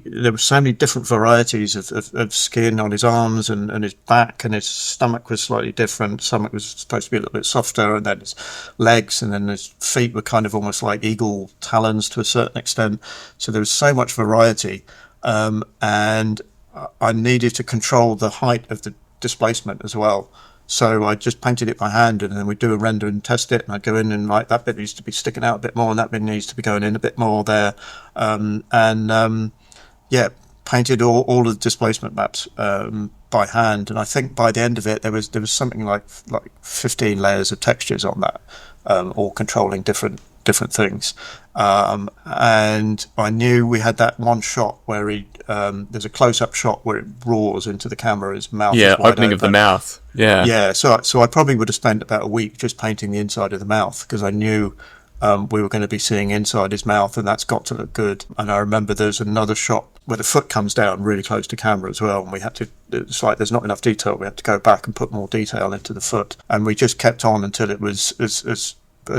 different varieties of skin on his arms and his back, and his stomach was slightly different. Stomach was supposed to be a little bit softer, and then his legs, and then his feet were kind of almost like eagle talons to a certain extent. So there was so much variety, and I needed to control the height of the displacement as well. So I just painted it by hand, and then we'd do a render and test it, and I'd go in and like, that bit needs to be sticking out a bit more, and that bit needs to be going in a bit more there. Painted all of the displacement maps by hand. And I think by the end of it, there was something like 15 layers of textures on that, all controlling different things. And I knew we had that one shot where there's a close-up shot where it roars into the camera, his mouth is wide opening open. of the mouth. Yeah. So I probably would have spent about a week just painting the inside of the mouth, because I knew we were going to be seeing inside his mouth, and that's got to look good. And I remember there's another shot where the foot comes down really close to camera as well, and we had to, it's like there's not enough detail, we had to go back and put more detail into the foot, and we just kept on until it was as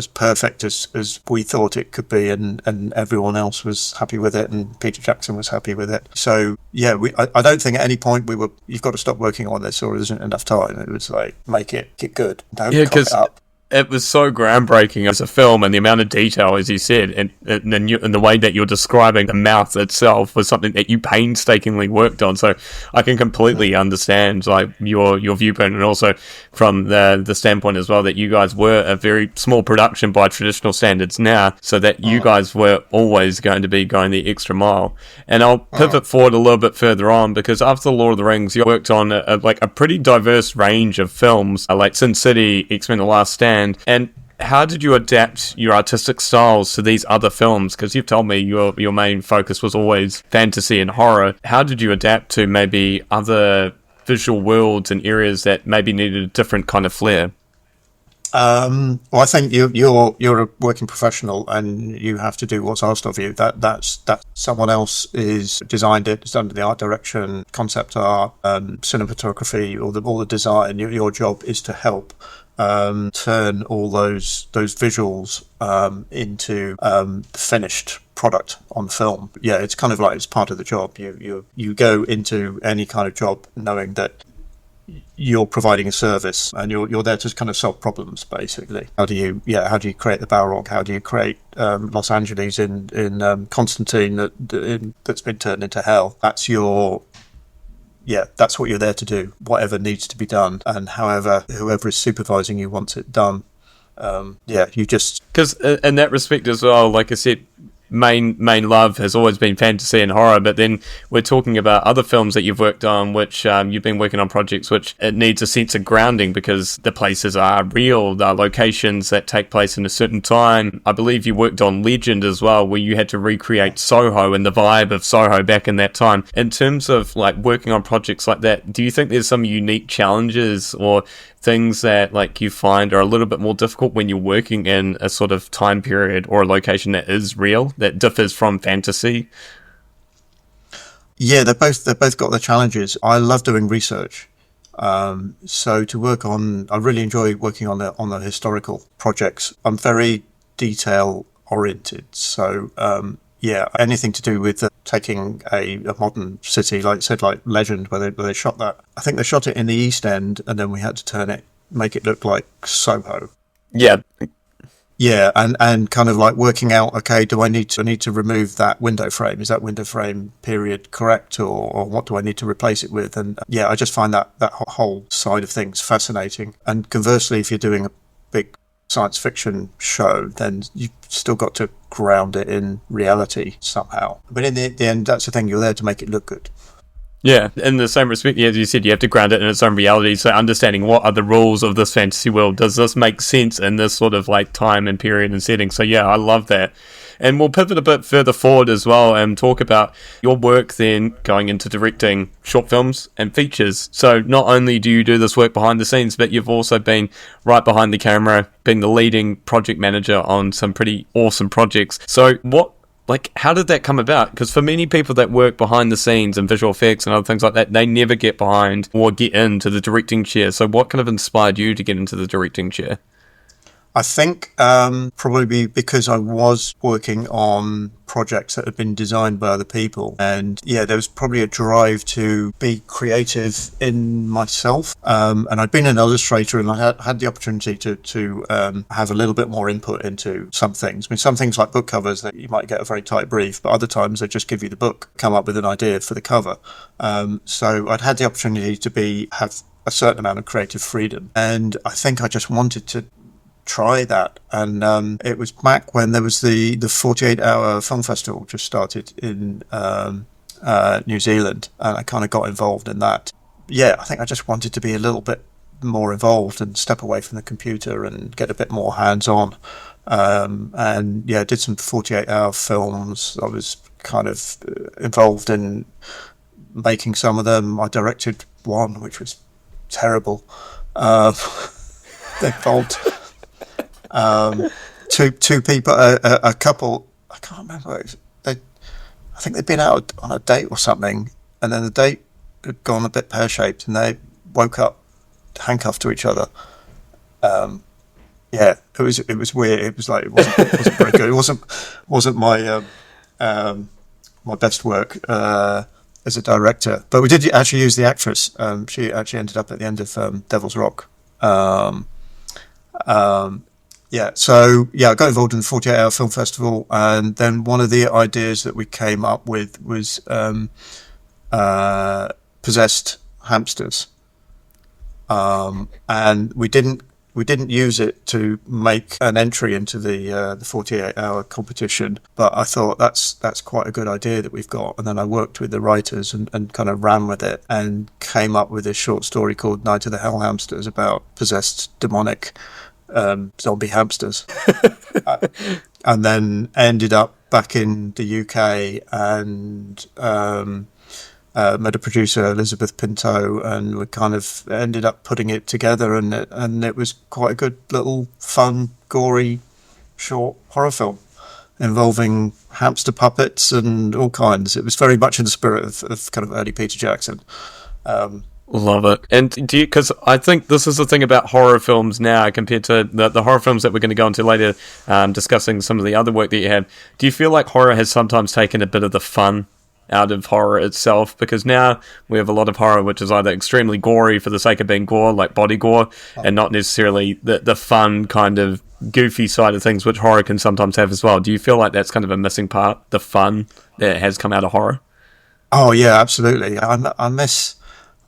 perfect as we thought it could be, and everyone else was happy with it, and Peter Jackson was happy with it. So yeah, I don't think at any point you've got to stop working on this, or there isn't enough time. It was like, make it good, don't cut it up. It was so groundbreaking as a film, and the amount of detail, as you said, and the way that you're describing the mouth itself was something that you painstakingly worked on. So I can completely understand like your viewpoint, and also from the standpoint as well that you guys were a very small production by traditional standards now, so that you guys were always going to be going the extra mile. And I'll pivot forward a little bit further on, because after Lord of the Rings, you worked on a pretty diverse range of films, like Sin City, X-Men: The Last Stand. And how did you adapt your artistic styles to these other films? Because you've told me your main focus was always fantasy and horror. How did you adapt to maybe other visual worlds and areas that maybe needed a different kind of flair? Well, I think you're a working professional, and you have to do what's asked of you. That someone else is designed it, it's done the art direction, concept art, cinematography, all the design. Your job is to help turn all those visuals into the finished product on film. Yeah, it's kind of like it's part of the job. You go into any kind of job knowing that you're providing a service and you're there to kind of solve problems, basically. How do you create the Balrog? How do you create Los Angeles in Constantine that's been turned into hell? That's what you're there to do. Whatever needs to be done, and whoever is supervising you wants it done. You just... Because in that respect as well, like I said, main love has always been fantasy and horror, but then we're talking about other films that you've worked on, which you've been working on projects which it needs a sense of grounding because the places are real, the locations that take place in a certain time. I believe you worked on Legend as well, where you had to recreate Soho and the vibe of Soho back in that time. In terms of like working on projects like that, do you think there's some unique challenges or things that like you find are a little bit more difficult when you're working in a sort of time period or a location that is real, that differs from fantasy? Yeah, they've both got their challenges. I love doing research. So to work on, I really enjoy working on the historical projects. I'm very detail oriented. So anything to do with taking a modern city, like I said, like Legend, where they shot that. I think they shot it in the East End, and then we had to make it look like Soho. Yeah. Yeah, and kind of like working out, okay, do I need to remove that window frame? Is that window frame period correct, or what do I need to replace it with? And I just find that whole side of things fascinating. And conversely, if you're doing a big science fiction show, then you've still got to ground it in reality somehow. But in the end, that's the thing, you're there to make it look good. Yeah, in the same respect, as you said, you have to ground it in its own reality. So understanding what are the rules of this fantasy world, does this make sense in this sort of like time and period and setting? So yeah, I love that. And we'll pivot a bit further forward as well and talk about your work then going into directing short films and features. So not only do you do this work behind the scenes, but you've also been right behind the camera, being the leading project manager on some pretty awesome projects. So how did that come about? Because for many people that work behind the scenes and visual effects and other things like that, they never get behind or get into the directing chair. So what kind of inspired you to get into the directing chair? I think probably because I was working on projects that had been designed by other people, and there was probably a drive to be creative in myself. And I'd been an illustrator, and I had the opportunity to have a little bit more input into some things. I mean, some things like book covers that you might get a very tight brief, but other times they just give you the book, come up with an idea for the cover. So I'd had the opportunity to have a certain amount of creative freedom, and I think I just wanted to try that. And it was back when there was the 48-hour film festival just started in New Zealand, and I kind of got involved in that. I think I just wanted to be a little bit more involved and step away from the computer and get a bit more hands-on. Did some 48-hour films. I was kind of involved in making some of them. I directed one which was terrible. They involved two people, a couple. I can't remember. I think they'd been out on a date or something, and then the date had gone a bit pear-shaped, and they woke up handcuffed to each other. It was weird. It was like it wasn't very good. It wasn't my my best work as a director. But we did actually use the actress. She actually ended up at the end of Devil's Rock. I got involved in the 48-hour film festival, and then one of the ideas that we came up with was possessed hamsters, and we didn't use it to make an entry into the 48-hour competition, but I thought that's quite a good idea that we've got. And then I worked with the writers and kind of ran with it and came up with this short story called Night of the Hell Hamsters about possessed demonic zombie hamsters. And then ended up back in the UK and met a producer, Elizabeth Pinto, and we kind of ended up putting it together, and it was quite a good little fun, gory, short horror film involving hamster puppets and all kinds. It was very much in the spirit of kind of early Peter Jackson. Love it. And do you, because I think this is the thing about horror films now compared to the horror films that we're going to go into later, discussing some of the other work that you have. Do you feel like horror has sometimes taken a bit of the fun out of horror itself? Because now we have a lot of horror which is either extremely gory for the sake of being gore, like body gore, and not necessarily the fun kind of goofy side of things which horror can sometimes have as well. Do you feel like that's kind of a missing part, the fun that has come out of horror? Oh yeah, absolutely. I miss.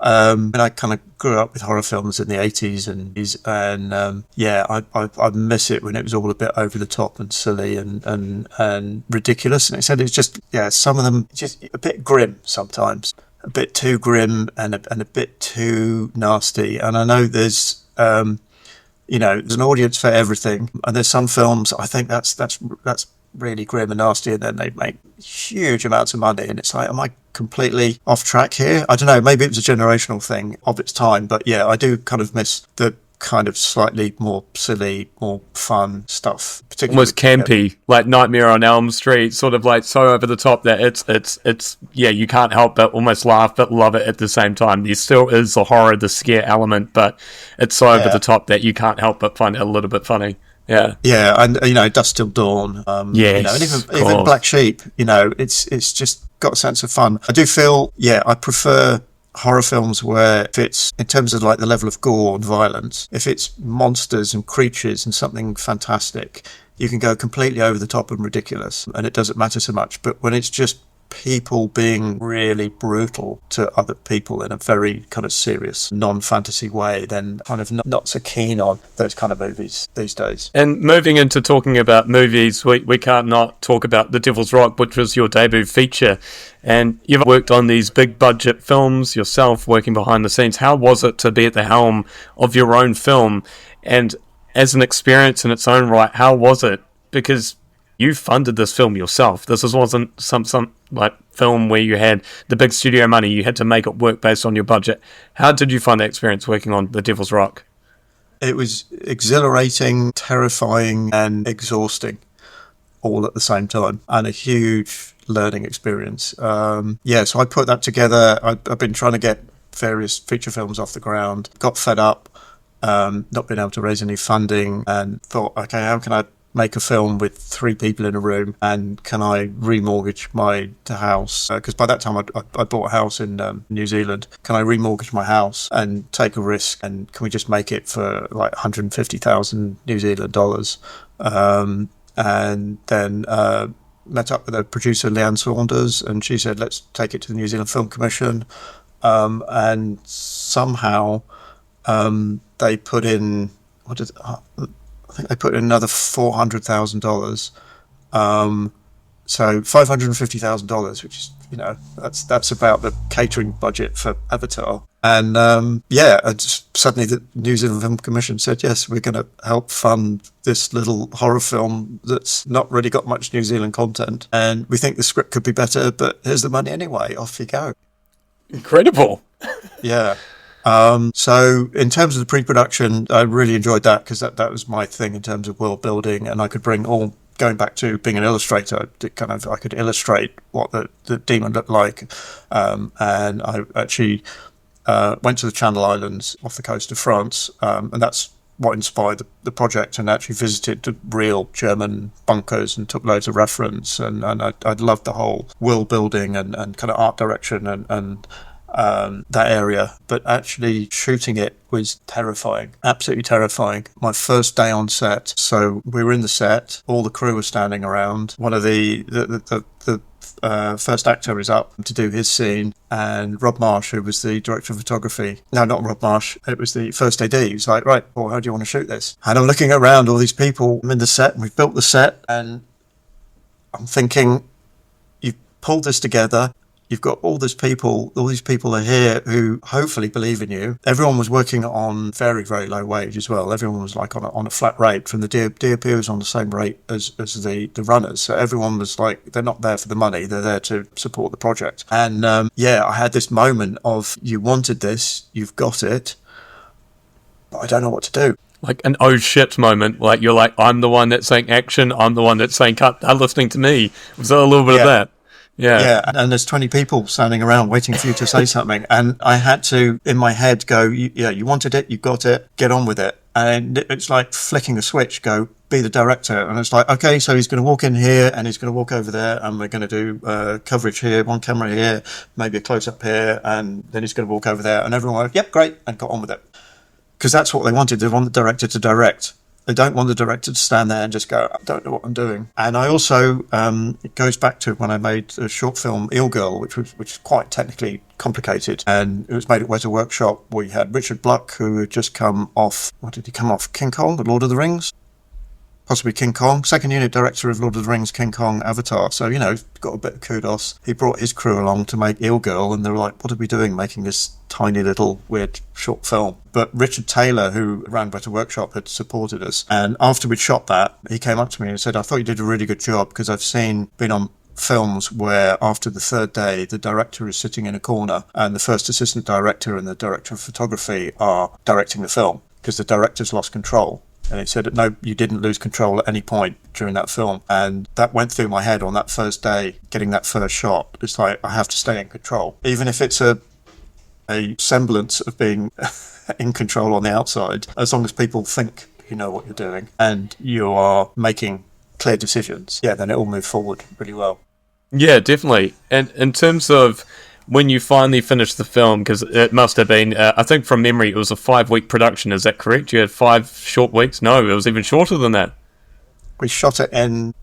And I kind of grew up with horror films in the 80s and yeah, I miss it when it was all a bit over the top and silly and ridiculous. And it said it's just, yeah, some of them just a bit grim sometimes, a bit too grim and a bit too nasty. And I know there's, there's an audience for everything. And there's some films I think that's really grim and nasty, and then they make huge amounts of money, and it's like, am I completely off track here? I don't know, maybe it was a generational thing of its time, but yeah, I do kind of miss the kind of slightly more silly, more fun stuff, particularly almost campy, like Nightmare on Elm Street, sort of like so over the top that it's yeah, you can't help but almost laugh but love it at the same time. There still is the horror, the scare element, but it's so over the top that you can't help but find it a little bit funny. Yeah, and Dusk Till Dawn. Yes, and even Black Sheep. It's just got a sense of fun. I do feel, I prefer horror films where if it's, in terms of like the level of gore and violence, if it's monsters and creatures and something fantastic, you can go completely over the top and ridiculous, and it doesn't matter so much. But when it's just people being really brutal to other people in a very kind of serious, non-fantasy way, then kind of not so keen on those kind of movies these days. And moving into talking about movies, we can't not talk about The Devil's Rock, which was your debut feature. And you've worked on these big budget films yourself, working behind the scenes. How was it to be at the helm of your own film? And as an experience in its own right, how was it? Because you funded this film yourself. This wasn't some like film where you had the big studio money. You had to make it work based on your budget. How did you find the experience working on The Devil's Rock? It was exhilarating, terrifying, and exhausting all at the same time, and a huge learning experience. So I put that together. I've been trying to get various feature films off the ground, got fed up, not being able to raise any funding, and thought, okay, how can I make a film with 3 people in a room, and can I remortgage my house? Because by that time I bought a house in New Zealand. Can I remortgage my house and take a risk? And can we just make it for like 150,000 New Zealand dollars? And then met up with a producer, Leanne Saunders, and she said, let's take it to the New Zealand Film Commission. And somehow they put in, I think they put in another $400,000. So $550,000, which is, that's about the catering budget for Avatar. And suddenly the New Zealand Film Commission said, yes, we're going to help fund this little horror film that's not really got much New Zealand content. And we think the script could be better, but here's the money anyway. Off you go. Incredible. Yeah. So in terms of the pre-production, I really enjoyed that, because that was my thing in terms of world building, and I could bring all, going back to being an illustrator, I could illustrate what the demon looked like. And I actually went to the Channel Islands off the coast of France, and that's what inspired the project, and actually visited the real German bunkers and took loads of reference, and I loved the whole world building and kind of art direction and that area. But actually shooting it was terrifying, absolutely terrifying. My first day on set, so we were in the set, all the crew were standing around. One of the first actor is up to do his scene, and Rob Marsh, who was the director of photography, no, not Rob Marsh, it was the first AD, he was like, right, well, how do you want to shoot this? And I'm looking around, all these people, I'm in the set, and we've built the set, and I'm thinking, you've pulled this together, you've got all these people are here who hopefully believe in you. Everyone was working on very, very low wage as well. Everyone was like on a flat rate. From the DOP was on the same rate as the runners. So everyone was like, they're not there for the money, they're there to support the project. And I had this moment of, you wanted this, you've got it, but I don't know what to do. Like an oh shit moment, like you're like, I'm the one that's saying action, I'm the one that's saying cut, they're listening to me. Was that a little bit of that? Yeah, and there's 20 people standing around waiting for you to say something. And I had to, in my head, go, you wanted it, you got it, get on with it. And it's like flicking a switch, go, be the director. And it's like, okay, so he's going to walk in here and he's going to walk over there and we're going to do coverage here, one camera here, maybe a close-up here, and then he's going to walk over there. And everyone went, yep, great, and got on with it. Because that's what they wanted. They want the director to direct. They don't want the director to stand there and just go, I don't know what I'm doing. And I also, it goes back to when I made a short film, Eel Girl, which is quite technically complicated. And it was made at Weta Workshop. We had Richard Bluck, who had just come off, what did he come off? King Kong, The Lord of the Rings? Possibly King Kong. Second unit director of Lord of the Rings, King Kong, Avatar. So, got a bit of kudos. He brought his crew along to make Eel Girl, and they were like, what are we doing making this tiny little weird short film? But Richard Taylor, who ran Weta Workshop, had supported us. And after we'd shot that, he came up to me and said, I thought you did a really good job, because I've been on films where after the third day, the director is sitting in a corner and the first assistant director and the director of photography are directing the film because the director's lost control. And he said, no, you didn't lose control at any point during that film. And that went through my head on that first day, getting that first shot. It's like, I have to stay in control. Even if it's a semblance of being in control on the outside, as long as people think you know what you're doing and you are making clear decisions, then it will move forward really well. Yeah, definitely. And in terms of when you finally finished the film, because it must have been, I think from memory, it was a 5-week production, is that correct? You had 5 short weeks? No, it was even shorter than that. We shot it in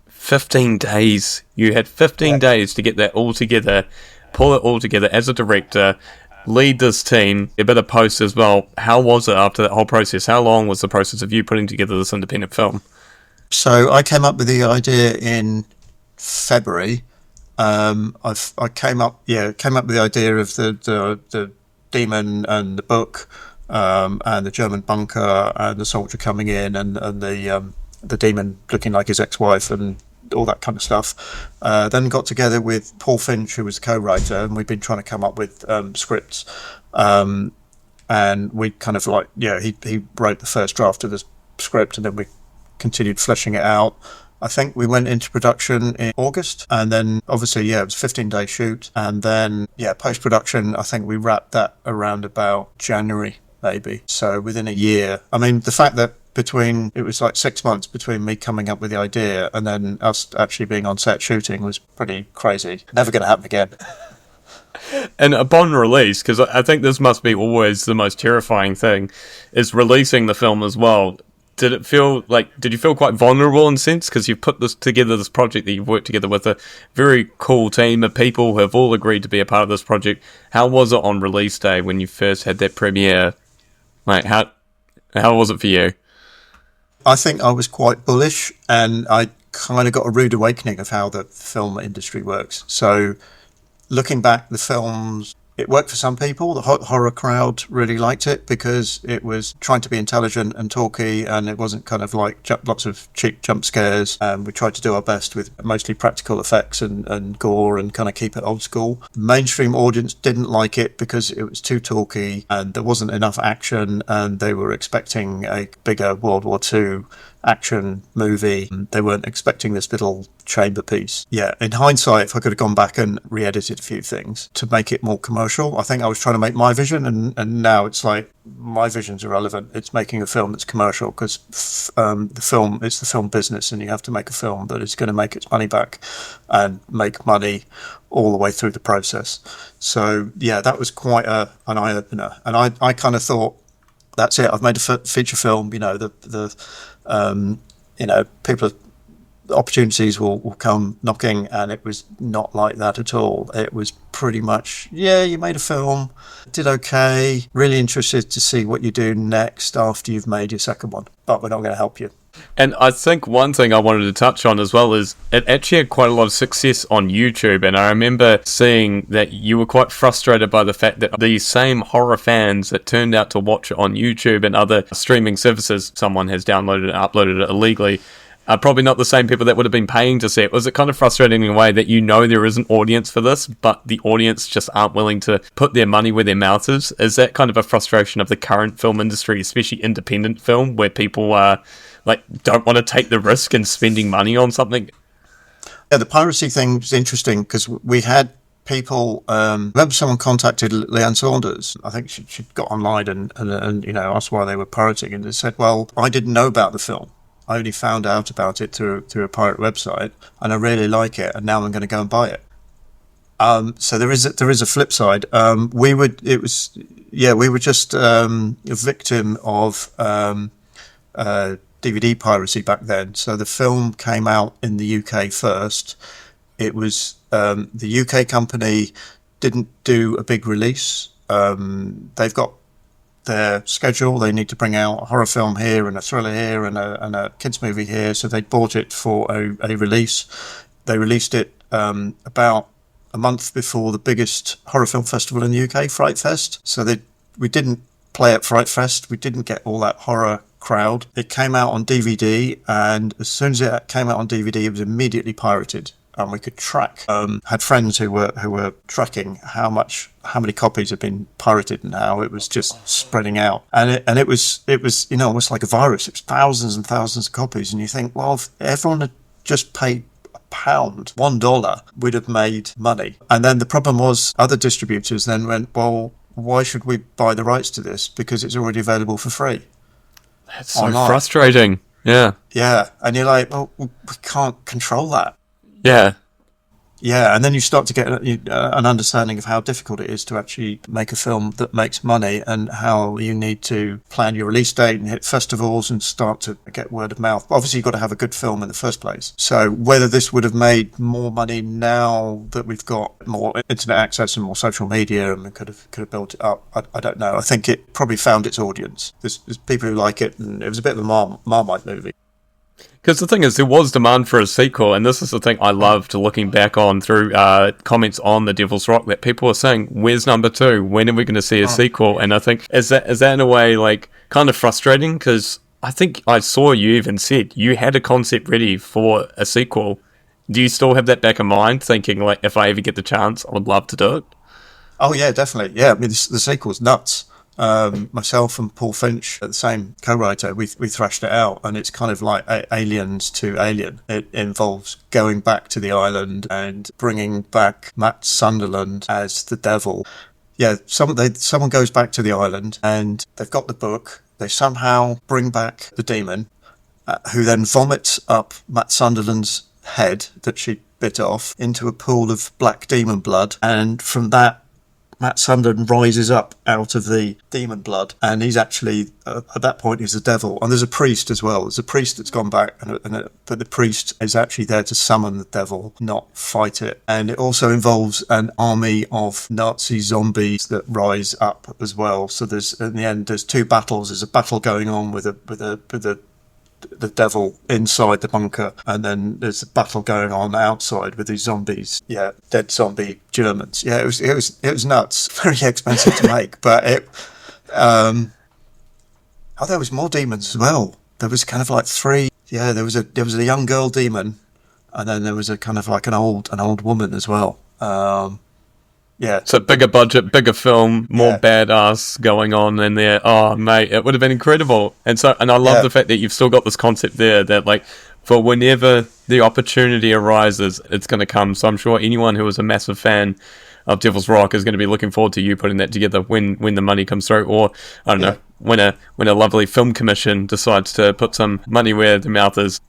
15 days. You had 15 days to get that all together, pull it all together as a director, lead this team, a bit of post as well. How was it after that whole process? How long was the process of you putting together this independent film? So I came up with the idea in February. I came up with the idea of the demon and the book, and the German bunker and the soldier coming in and the demon looking like his ex-wife and all that kind of stuff. Then got together with Paul Finch, who was the co-writer, and we've been trying to come up with scripts. And we kind of he wrote the first draft of the script, and then we continued fleshing it out. I think we went into production in August, and then obviously, it was a 15-day shoot, and then, post-production, I think we wrapped that around about January, maybe. So within a year. I mean, the fact that it was like 6 months between me coming up with the idea and then us actually being on set shooting was pretty crazy. Never going to happen again. And upon release, because I think this must be always the most terrifying thing, is releasing the film as well. Did you feel quite vulnerable in a sense? Because you've put this project that you've worked together with a very cool team of people who have all agreed to be a part of this project. How was it on release day when you first had that premiere? Like, how was it for you? I think I was quite bullish, and I kind of got a rude awakening of how the film industry works. So looking back, the films, it worked for some people. The horror crowd really liked it because it was trying to be intelligent and talky, and it wasn't kind of like lots of cheap jump scares. We tried to do our best with mostly practical effects and gore and kind of keep it old school. The mainstream audience didn't like it because it was too talky and there wasn't enough action, and they were expecting a bigger World War II action movie. They weren't expecting this little chamber piece. In hindsight, if I could have gone back and re-edited a few things to make it more commercial, I think I was trying to make my vision, and now it's like my vision's irrelevant. It's making a film that's commercial, because it's the film business, and you have to make a film that is going to make its money back and make money all the way through the process. So that was quite an eye-opener, and I kind of thought, that's it, I've made a feature film. People, opportunities will come knocking, and it was not like that at all. It was pretty much, you made a film, did okay, really interested to see what you do next after you've made your second one, but we're not going to help you. And I think one thing I wanted to touch on as well is it actually had quite a lot of success on YouTube, and I remember seeing that you were quite frustrated by the fact that these same horror fans that turned out to watch it on YouTube and other streaming services, someone has downloaded and uploaded it illegally, are probably not the same people that would have been paying to see it. Was it kind of frustrating in a way that there is an audience for this, but the audience just aren't willing to put their money where their mouth is? Is that kind of a frustration of the current film industry, especially independent film, where people don't want to take the risk in spending money on something? Yeah, the piracy thing is interesting because we had people. Remember, someone contacted Leanne Saunders. I think she got online and asked why they were pirating, and they said, "Well, I didn't know about the film. I only found out about it through a pirate website, and I really like it, and now I'm going to go and buy it." So there is a flip side. We were just a victim of DVD piracy back then. So the film came out in the UK first. It was the UK company didn't do a big release. They've got their schedule. They need to bring out a horror film here and a thriller here and a kids movie here. So they bought it for a release. They released it about a month before the biggest horror film festival in the UK, Fright Fest. So we didn't play at Fright Fest. We didn't get all that horror crowd. It came out on DVD, and as soon as it came out on DVD, it was immediately pirated. And we could track. Had friends who were tracking how many copies had been pirated and how it was just spreading out. And it was almost like a virus. It was thousands and thousands of copies. And you think, well, if everyone had just paid £1, $1, we'd have made money. And then the problem was other distributors then went, well, why should we buy the rights to this? Because it's already available for free. That's so frustrating. Yeah. Yeah. And you're like, well, we can't control that. Yeah. Yeah, and then you start to get an understanding of how difficult it is to actually make a film that makes money, and how you need to plan your release date and hit festivals and start to get word of mouth. Obviously, you've got to have a good film in the first place. So whether this would have made more money now that we've got more internet access and more social media and we could have built it up, I don't know. I think it probably found its audience. There's people who like it, and it was a bit of a Marmite movie. Because the thing is, there was demand for a sequel, and this is the thing I loved looking back on through comments on The Devil's Rock, that people were saying, where's number 2? When are we going to see a sequel? And I think, is that in a way, like, kind of frustrating? Because I think I saw you even said you had a concept ready for a sequel. Do you still have that back in mind, thinking, like, if I ever get the chance, I would love to do it? Oh, yeah, definitely. Yeah, I mean, the sequel's nuts. Myself and Paul Finch, the same co-writer, we thrashed it out, and it's kind of like Aliens to Alien. It involves going back to the island and bringing back Matt Sunderland as the devil. Yeah, someone goes back to the island, and they've got the book. They somehow bring back the demon, who then vomits up Matt Sunderland's head that she bit off into a pool of black demon blood, and from that, Matt Sunderland rises up out of the demon blood, and he's actually, at that point, he's the devil. And there's a priest as well. There's a priest that's gone back, but the priest is actually there to summon the devil, not fight it. And it also involves an army of Nazi zombies that rise up as well. So in the end, there's 2 battles. There's a battle going on with the devil inside the bunker, and then there's a battle going on outside with these zombies. Yeah, dead zombie Germans. Yeah, it was nuts. Very expensive to make, but there was more demons as well. There was kind of like 3. Yeah, there was a young girl demon, and then there was a kind of like an old woman as well. Yeah. So bigger budget, bigger film, more badass going on in there. Oh, mate, it would have been incredible. And I love the fact that you've still got this concept there that, like, for whenever the opportunity arises, it's going to come. So I'm sure anyone who is a massive fan of Devil's Rock is going to be looking forward to you putting that together when the money comes through, or I don't know, when a lovely film commission decides to put some money where the mouth is.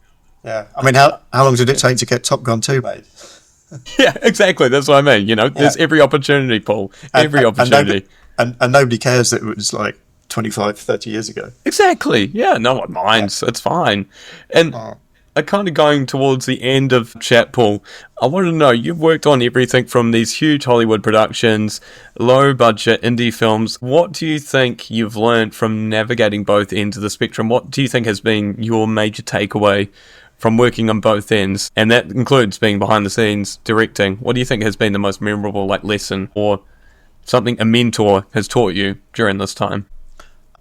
Yeah. I mean, how long did it take to get Top Gun 2 made? Yeah, exactly. That's what I mean. There's every opportunity, Paul. Every opportunity. And nobody cares that it was like 25, 30 years ago. Exactly. Yeah, no one minds. It's fine. And kind of going towards the end of chat, Paul, I want to know, you've worked on everything from these huge Hollywood productions, low-budget indie films. What do you think you've learned from navigating both ends of the spectrum? What do you think has been your major takeaway from working on both ends? And that includes being behind the scenes, directing. What do you think has been the most memorable lesson, or something a mentor has taught you during this time?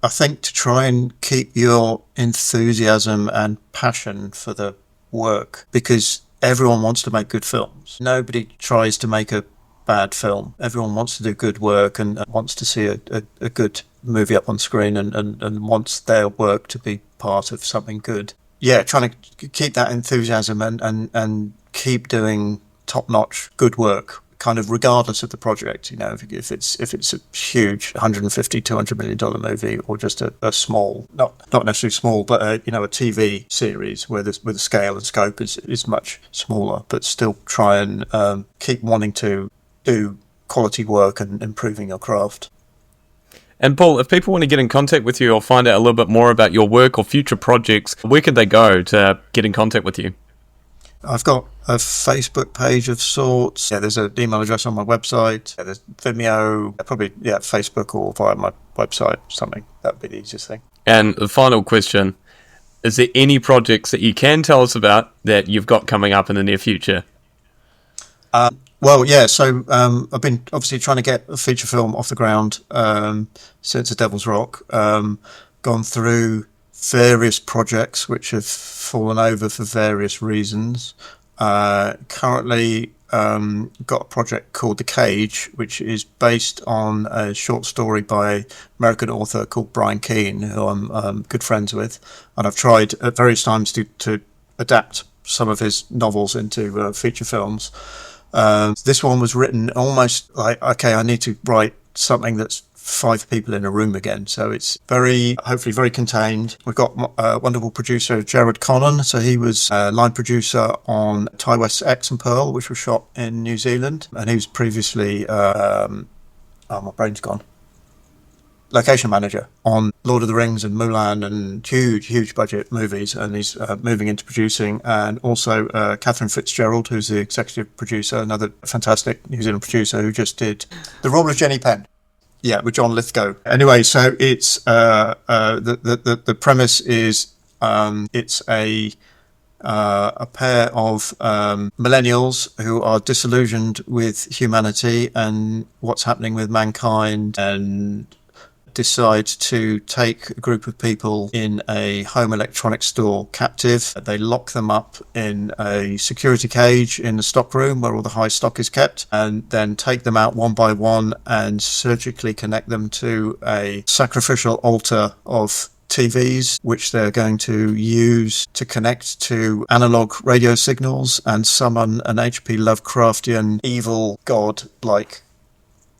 I think to try and keep your enthusiasm and passion for the work, because everyone wants to make good films. Nobody tries to make a bad film. Everyone wants to do good work and wants to see a good movie up on screen and wants their work to be part of something good. Yeah, trying to keep that enthusiasm and keep doing top-notch good work, kind of regardless of the project. If it's a huge $150-200 million movie, or just a small, not necessarily small, but a TV series where the scale and scope is much smaller, but still try and keep wanting to do quality work and improving your craft. And Paul, if people want to get in contact with you or find out a little bit more about your work or future projects, where could they go to get in contact with you? I've got a Facebook page of sorts. Yeah, there's an email address on my website. Yeah, there's Vimeo. Probably, Facebook or via my website, something. That would be the easiest thing. And the final question, is there any projects that you can tell us about that you've got coming up in the near future? So I've been obviously trying to get a feature film off the ground since The Devil's Rock. Gone through various projects which have fallen over for various reasons. Currently got a project called The Cage, which is based on a short story by American author called Brian Keane, who I'm good friends with. And I've tried at various times to adapt some of his novels into feature films. This one was written almost like, okay, I need to write something that's 5 people in a room again. So it's hopefully very contained. We've got a wonderful producer, Jared Connon. So he was line producer on Ty West's X and Pearl, which was shot in New Zealand. And he was previously, my brain's gone, location manager on Lord of the Rings and Mulan and huge budget movies, and he's moving into producing. And also Catherine Fitzgerald, who's the executive producer, another fantastic New Zealand producer who just did the role of Jenny Penn. Yeah, with John Lithgow. Anyway, so it's the premise is it's a pair of millennials who are disillusioned with humanity and what's happening with mankind, and decide to take a group of people in a home electronics store captive. They lock them up in a security cage in the stockroom where all the high stock is kept, and then take them out one by one and surgically connect them to a sacrificial altar of TVs, which they're going to use to connect to analog radio signals and summon an H.P. Lovecraftian evil god-like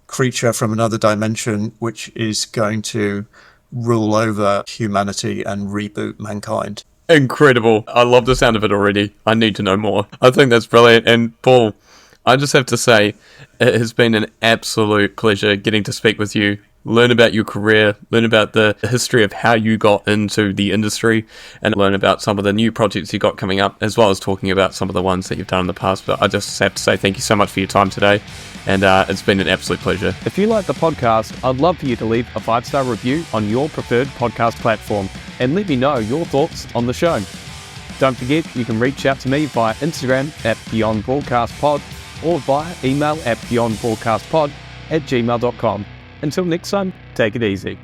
creature from another dimension, which is going to rule over humanity and reboot mankind. Incredible. I love the sound of it already. I need to know more. I think that's brilliant. And Paul, I just have to say, it has been an absolute pleasure getting to speak with you, learn about your career, learn about the history of how you got into the industry, and learn about some of the new projects you got coming up, as well as talking about some of the ones that you've done in the past. But I just have to say thank you so much for your time today, and it's been an absolute pleasure. If you like the podcast, I'd love for you to leave a 5-star review on your preferred podcast platform, and let me know your thoughts on the show. Don't forget, you can reach out to me via Instagram at BeyondBroadcastPod, or via email at beyondbroadcastpod@gmail.com. Until next time, take it easy.